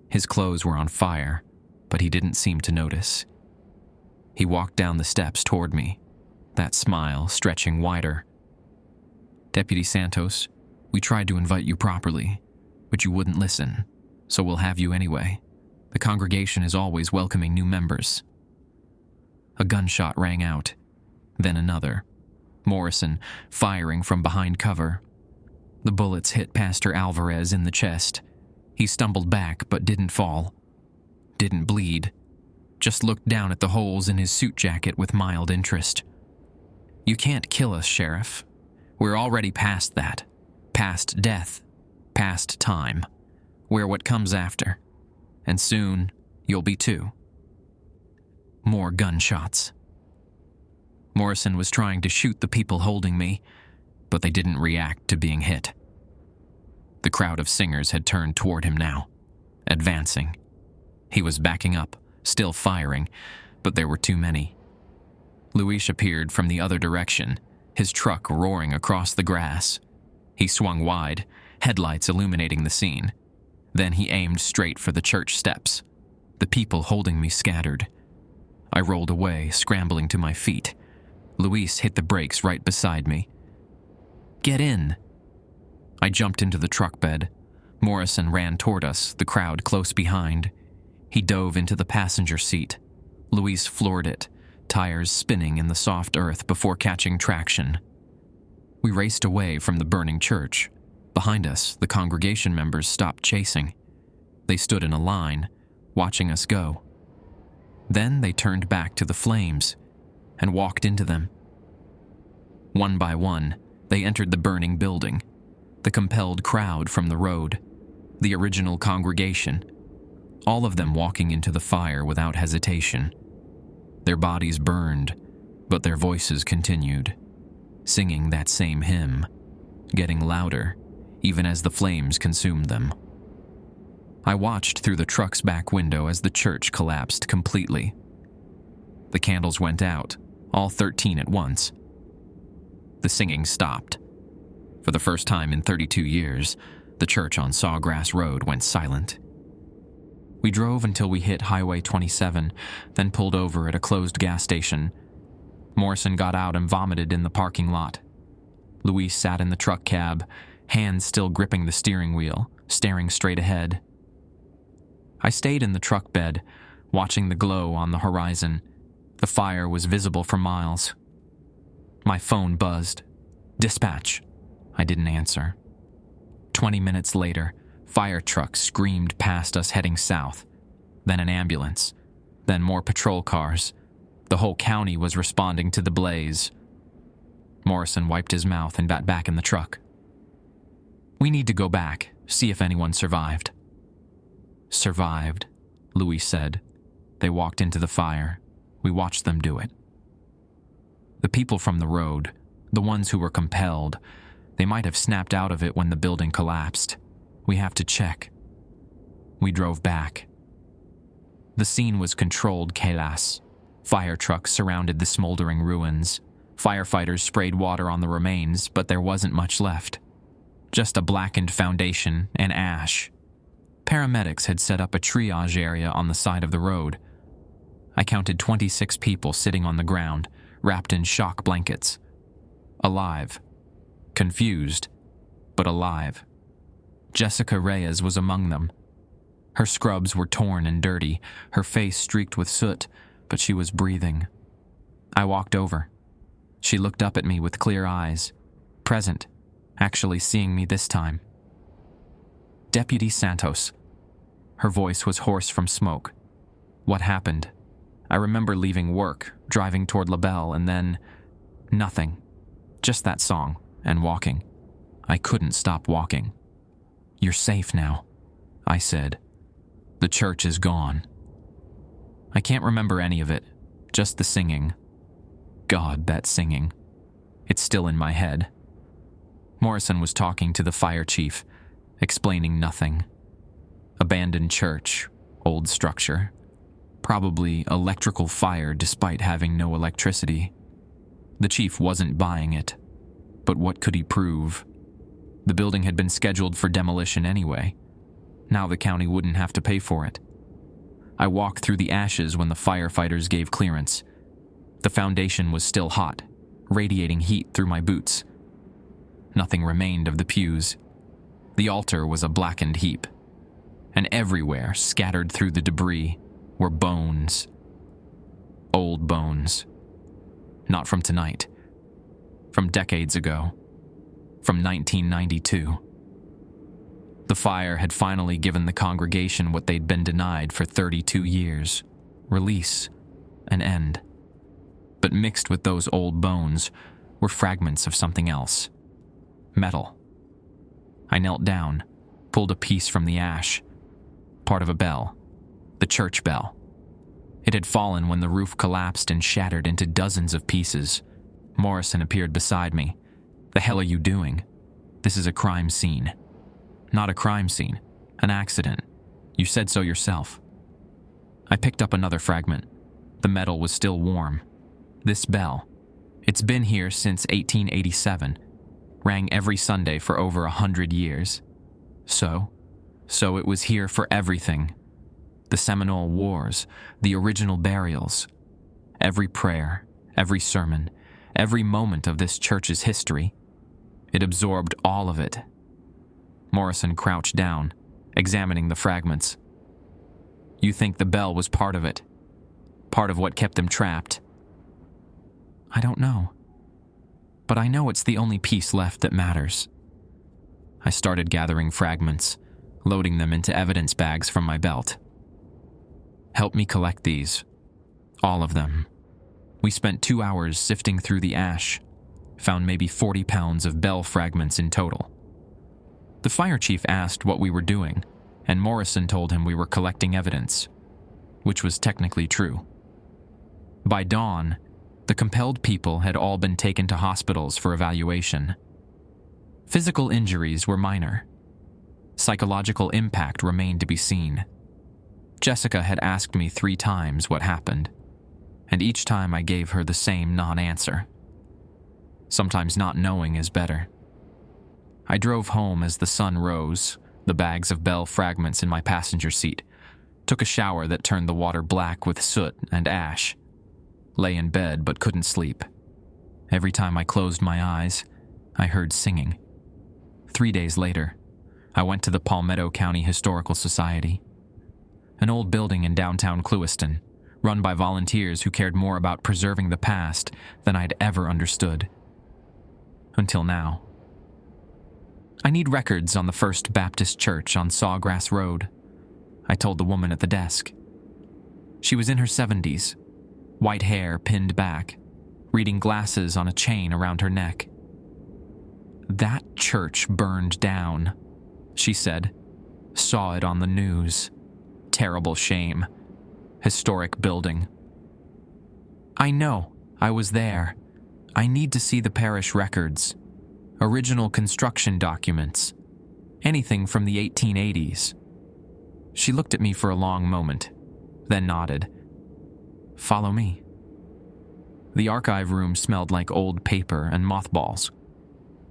His clothes were on fire, but he didn't seem to notice. He walked down the steps toward me, that smile stretching wider. "Deputy Santos, we tried to invite you properly, but you wouldn't listen, so we'll have you anyway. The congregation is always welcoming new members." A gunshot rang out, then another. Morrison firing from behind cover. The bullets hit Pastor Alvarez in the chest. He stumbled back but didn't fall. Didn't bleed. Just looked down at the holes in his suit jacket with mild interest. "You can't kill us, Sheriff. We're already past that. Past death. Past time. We're what comes after. And soon, You'll be too. More gunshots. Morrison was trying to shoot the people holding me, but they didn't react to being hit. The crowd of singers had turned toward him now, advancing. He was backing up, still firing, but there were too many. Luis appeared from the other direction, his truck roaring across the grass. He swung wide, headlights illuminating the scene. Then he aimed straight for the church steps. The people holding me scattered. I rolled away, scrambling to my feet. Luis hit the brakes right beside me. "Get in!" I jumped into the truck bed. Morrison ran toward us, the crowd close behind. He dove into the passenger seat. Luis floored it, tires spinning in the soft earth before catching traction. We raced away from the burning church. Behind us, the congregation members stopped chasing. They stood in a line, watching us go. Then they turned back to the flames and walked into them. One by one, they entered the burning building, the compelled crowd from the road, the original congregation, all of them walking into the fire without hesitation. Their bodies burned, but their voices continued, singing that same hymn, getting louder, even as the flames consumed them. I watched through the truck's back window as the church collapsed completely. The candles went out, all 13 at once. The singing stopped. For the first time in 32 years, the church on Sawgrass Road went silent. We drove until we hit Highway 27, then pulled over at a closed gas station. Morrison got out and vomited in the parking lot. Luis sat in the truck cab, hands still gripping the steering wheel, staring straight ahead. I stayed in the truck bed, watching the glow on the horizon. The fire was visible for miles. My phone buzzed. "Dispatch." I didn't answer. 20 minutes later, fire trucks screamed past us heading south. Then an ambulance. Then more patrol cars. The whole county was responding to the blaze. Morrison wiped his mouth and got back in the truck. "We need to go back, see if anyone survived." "Survived," Luis said. They walked into the fire. We watched them do it. The people from the road, the ones who were compelled, they might have snapped out of it when the building collapsed. We have to check. We drove back. The scene was controlled chaos. Fire trucks surrounded the smoldering ruins. Firefighters sprayed water on the remains, but there wasn't much left. Just a blackened foundation and ash. Paramedics had set up a triage area on the side of the road. I counted 26 people sitting on the ground, wrapped in shock blankets. Alive. Confused, but alive. Jessica Reyes was among them. Her scrubs were torn and dirty, her face streaked with soot, but she was breathing. I walked over. She looked up at me with clear eyes, present, actually seeing me this time. "Deputy Santos." Her voice was hoarse from smoke. "What happened?" I remember leaving work, driving toward LaBelle, and then nothing. Just that song, and walking. I couldn't stop walking. "You're safe now," I said. "The church is gone." I can't remember any of it, just the singing. God, that singing. It's still in my head. Morrison was talking to the fire chief, explaining nothing. Abandoned church, old structure. Probably electrical fire despite having no electricity. The chief wasn't buying it, but what could he prove? The building had been scheduled for demolition anyway. Now the county wouldn't have to pay for it. I walked through the ashes when the firefighters gave clearance. The foundation was still hot, radiating heat through my boots. Nothing remained of the pews. The altar was a blackened heap. And everywhere, scattered through the debris, were bones. Old bones. Not from tonight. From decades ago. From 1992. The fire had finally given the congregation what they'd been denied for 32 years. Release. An end. But mixed with those old bones were fragments of something else. Metal. I knelt down, pulled a piece from the ash. Part of a bell. the church bell. It had fallen when the roof collapsed and shattered into dozens of pieces. Morrison appeared beside me. "The hell are you doing?" "This is a crime scene." "Not a crime scene. An accident. You said so yourself." I picked up another fragment. The metal was still warm. "This bell. It's been here since 1887. Rang every Sunday for over 100 years. So it was here for everything. The Seminole Wars, the original burials. Every prayer, every sermon, every moment of this church's history. It absorbed all of it." Morrison crouched down, examining the fragments. "You think the bell was part of it? Part of what kept them trapped?" "I don't know. But I know it's the only piece left that matters." I started gathering fragments, loading them into evidence bags from my belt. "Help me collect these. All of them." We spent 2 hours sifting through the ash, found maybe 40 pounds of bell fragments in total. The fire chief asked what we were doing, and Morrison told him we were collecting evidence, which was technically true. By dawn, the compelled people had all been taken to hospitals for evaluation. Physical injuries were minor. Psychological impact remained to be seen. Jessica had asked me 3 times what happened, and each time I gave her the same non-answer. Sometimes not knowing is better. I drove home as the sun rose, the bags of bell fragments in my passenger seat, took a shower that turned the water black with soot and ash, lay in bed but couldn't sleep. Every time I closed my eyes, I heard singing. 3 days later, I went to the Palmetto County Historical Society, an old building in downtown Clewiston, run by volunteers who cared more about preserving the past than I'd ever understood. Until now. "I need records on the First Baptist Church on Sawgrass Road," I told the woman at the desk. She was in her 70s, white hair pinned back, reading glasses on a chain around her neck. "That church burned down," she said. "Saw it on the news. Terrible shame. Historic building." "I know. I was there. I need to see the parish records. Original construction documents. Anything from the 1880s. She looked at me for a long moment, then nodded. "Follow me." The archive room smelled like old paper and mothballs.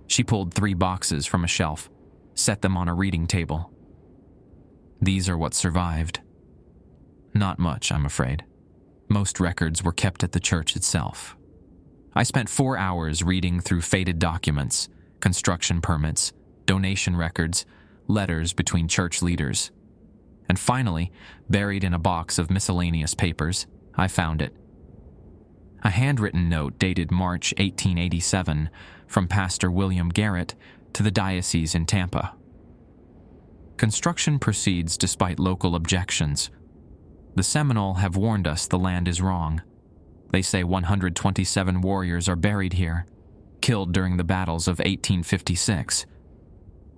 She pulled 3 boxes from a shelf, set them on a reading table. "These are what survived." Not much, I'm afraid. Most records were kept at the church itself. I spent 4 hours reading through faded documents, construction permits, donation records, letters between church leaders. And finally, buried in a box of miscellaneous papers, I found it. A handwritten note dated March 1887 from Pastor William Garrett to the diocese in Tampa. "Construction proceeds despite local objections. The Seminole have warned us the land is wrong. They say 127 warriors are buried here, killed during the battles of 1856.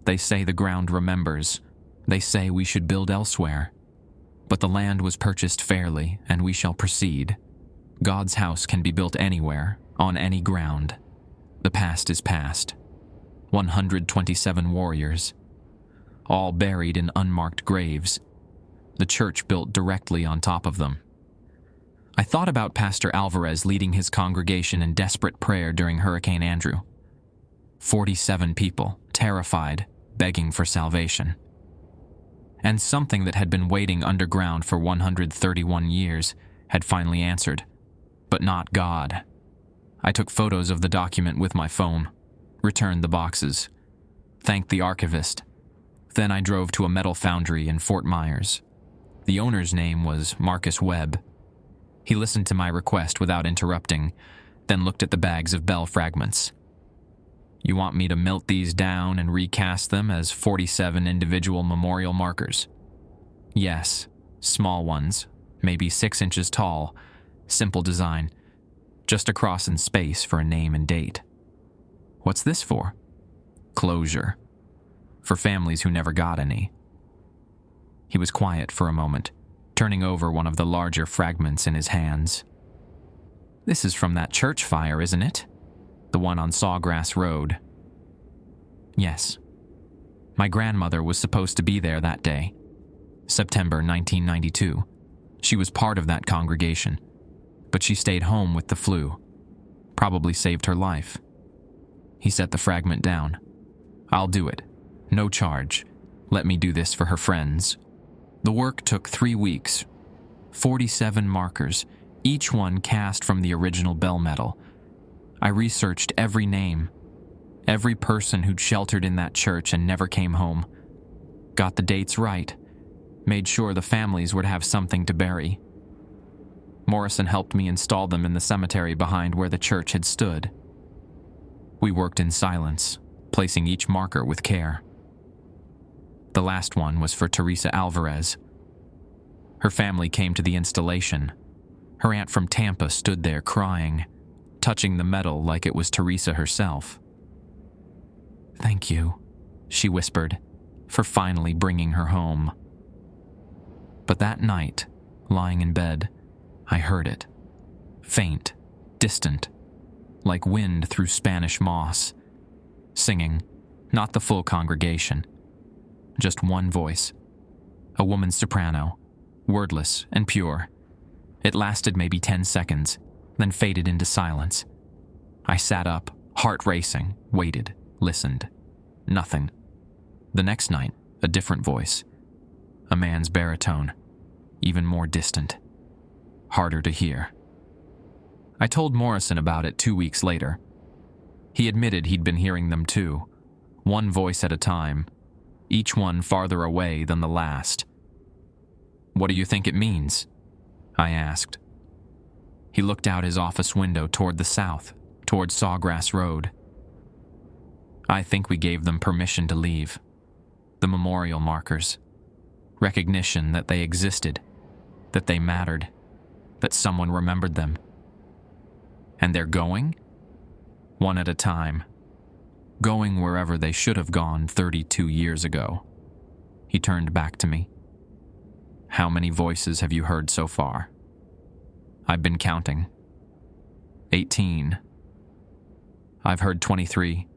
They say the ground remembers. They say we should build elsewhere. But the land was purchased fairly, and we shall proceed. God's house can be built anywhere, on any ground. The past is past. 127 warriors, all buried in unmarked graves. The church built directly on top of them." I thought about Pastor Alvarez leading his congregation in desperate prayer during Hurricane Andrew. 47 people, terrified, begging for salvation. And something that had been waiting underground for 131 years had finally answered, but not God. I took photos of the document with my phone, returned the boxes, thanked the archivist. Then I drove to a metal foundry in Fort Myers. The owner's name was Marcus Webb. He listened to my request without interrupting, then looked at the bags of bell fragments. "You want me to melt these down and recast them as 47 individual memorial markers?" "Yes, small ones, maybe 6 inches tall, simple design, just a cross in space for a name and date." "What's this for?" "Closure. For families who never got any." He was quiet for a moment, turning over one of the larger fragments in his hands. "This is from that church fire, isn't it? The one on Sawgrass Road." "Yes. My grandmother was supposed to be there that day. September 1992. She was part of that congregation, but she stayed home with the flu. Probably saved her life." He set the fragment down. "I'll do it. No charge. Let me do this for her friends." The work took 3 weeks. 47 markers, each one cast from the original bell metal. I researched every name, every person who'd sheltered in that church and never came home. Got the dates right. Made sure the families would have something to bury. Morrison helped me install them in the cemetery behind where the church had stood. We worked in silence, placing each marker with care. The last one was for Teresa Alvarez. Her family came to the installation. Her aunt from Tampa stood there crying, touching the metal like it was Teresa herself. "Thank you," she whispered, "for finally bringing her home." But that night, lying in bed, I heard it. Faint, distant, like wind through Spanish moss. Singing, not the full congregation. Just one voice. A woman's soprano, wordless and pure. It lasted maybe 10 seconds, then faded into silence. I sat up, heart racing, waited, listened. Nothing. The next night, a different voice. A man's baritone, even more distant. Harder to hear. I told Morrison about it 2 weeks later. He admitted he'd been hearing them too, one voice at a time, each one farther away than the last. "What do you think it means?" I asked. He looked out his office window toward the south, toward Sawgrass Road. "I think we gave them permission to leave. The memorial markers. Recognition that they existed, that they mattered, that someone remembered them. And they're going? One at a time. Going wherever they should have gone 32 years ago." He turned back to me. "How many voices have you heard so far?" "I've been counting. 18. I've heard 23.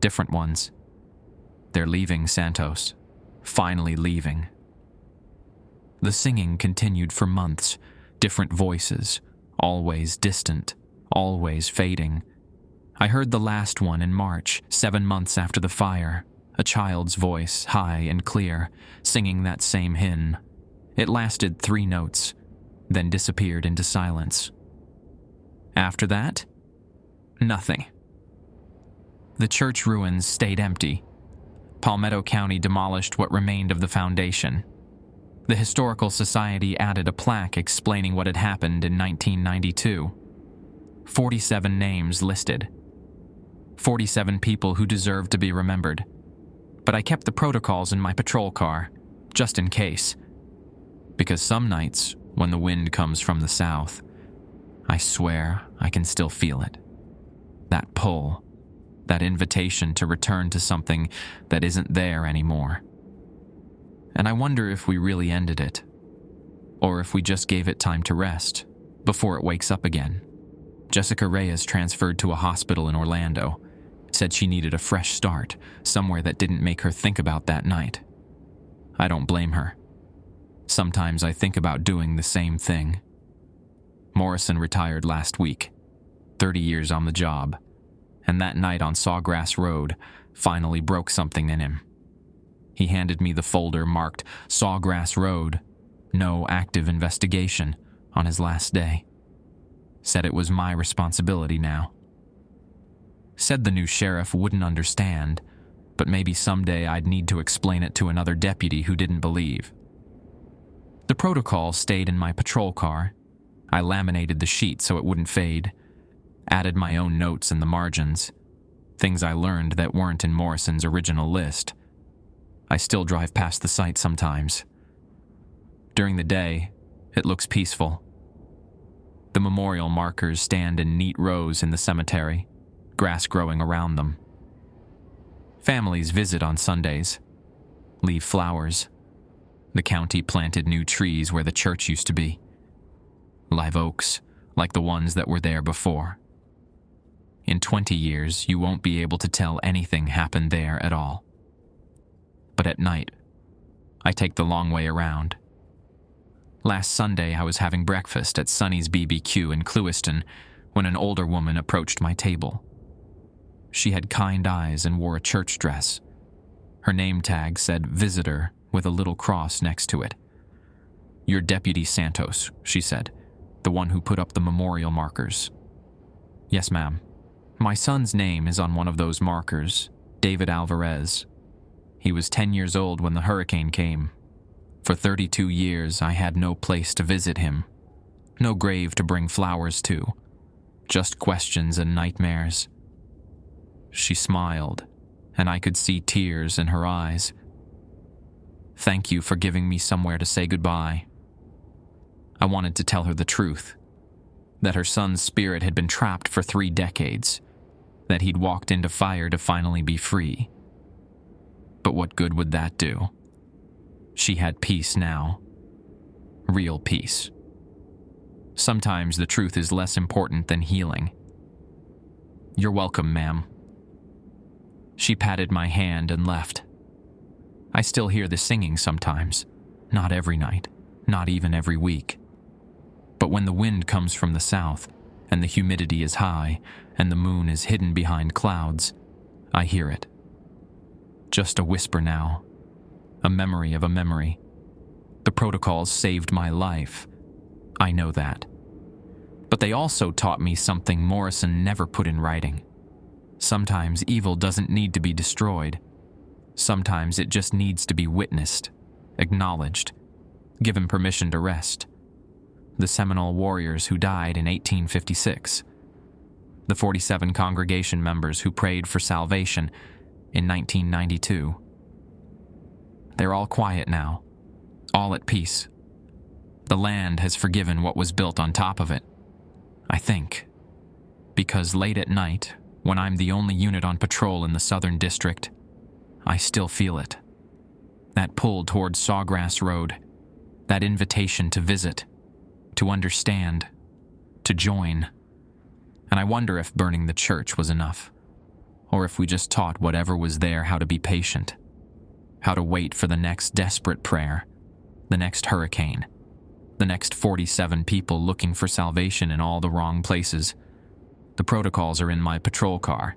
Different ones. They're leaving Santos. Finally leaving." The singing continued for months. Different voices, always distant, always fading. I heard the last one in March, 7 months after the fire. A child's voice, high and clear, singing that same hymn. It lasted 3 notes, then disappeared into silence. After that, nothing. The church ruins stayed empty. Palmetto County demolished what remained of the foundation. The Historical Society added a plaque explaining what had happened in 1992. 47 names listed. 47 people who deserved to be remembered. But I kept the protocols in my patrol car, just in case. Because some nights, when the wind comes from the south, I swear I can still feel it. That pull, that invitation to return to something that isn't there anymore. And I wonder if we really ended it, or if we just gave it time to rest before it wakes up again. Jessica Reyes transferred to a hospital in Orlando, said she needed a fresh start, somewhere that didn't make her think about that night. I don't blame her. Sometimes I think about doing the same thing. Morrison retired last week, 30 years on the job, and that night on Sawgrass Road finally broke something in him. He handed me the folder marked Sawgrass Road, no active investigation, on his last day. Said it was my responsibility now. Said the new sheriff wouldn't understand, but maybe someday I'd need to explain it to another deputy who didn't believe. The protocol stayed in my patrol car. I laminated the sheet so it wouldn't fade, added my own notes in the margins, things I learned that weren't in Morrison's original list. I still drive past the site sometimes. During the day, it looks peaceful. The memorial markers stand in neat rows in the cemetery, grass growing around them. Families visit on Sundays, leave flowers. The county planted new trees where the church used to be. Live oaks, like the ones that were there before. In 20 years, you won't be able to tell anything happened there at all. But at night, I take the long way around. Last Sunday, I was having breakfast at Sonny's BBQ in Clewiston when an older woman approached my table. She had kind eyes and wore a church dress. Her name tag said visitor with a little cross next to it. "You're Deputy Santos," she said, "the one who put up the memorial markers." "Yes, ma'am. My son's name is on one of those markers, David Alvarez. He was 10 years old when the hurricane came. For 32 years, I had no place to visit him, no grave to bring flowers to, just questions and nightmares." She smiled, and I could see tears in her eyes. "Thank you for giving me somewhere to say goodbye." I wanted to tell her the truth, that her son's spirit had been trapped for 3 decades, that he'd walked into fire to finally be free. But what good would that do? She had peace now. Real peace. Sometimes the truth is less important than healing. "You're welcome, ma'am." She patted my hand and left. I still hear the singing sometimes, not every night, not even every week. But when the wind comes from the south, and the humidity is high, and the moon is hidden behind clouds, I hear it. Just a whisper now, a memory of a memory. The protocols saved my life. I know that. But they also taught me something Morrison never put in writing. Sometimes evil doesn't need to be destroyed. Sometimes it just needs to be witnessed, acknowledged, given permission to rest. The Seminole warriors who died in 1856. The 47 congregation members who prayed for salvation in 1992. They're all quiet now, all at peace. The land has forgiven what was built on top of it, I think. Because late at night, when I'm the only unit on patrol in the Southern District, I still feel it. That pull toward Sawgrass Road, that invitation to visit, to understand, to join. And I wonder if burning the church was enough, or if we just taught whatever was there how to be patient, how to wait for the next desperate prayer, the next hurricane, the next 47 people looking for salvation in all the wrong places. The protocols are in my patrol car.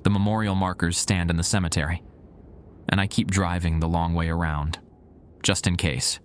The memorial markers stand in the cemetery. And I keep driving the long way around, just in case.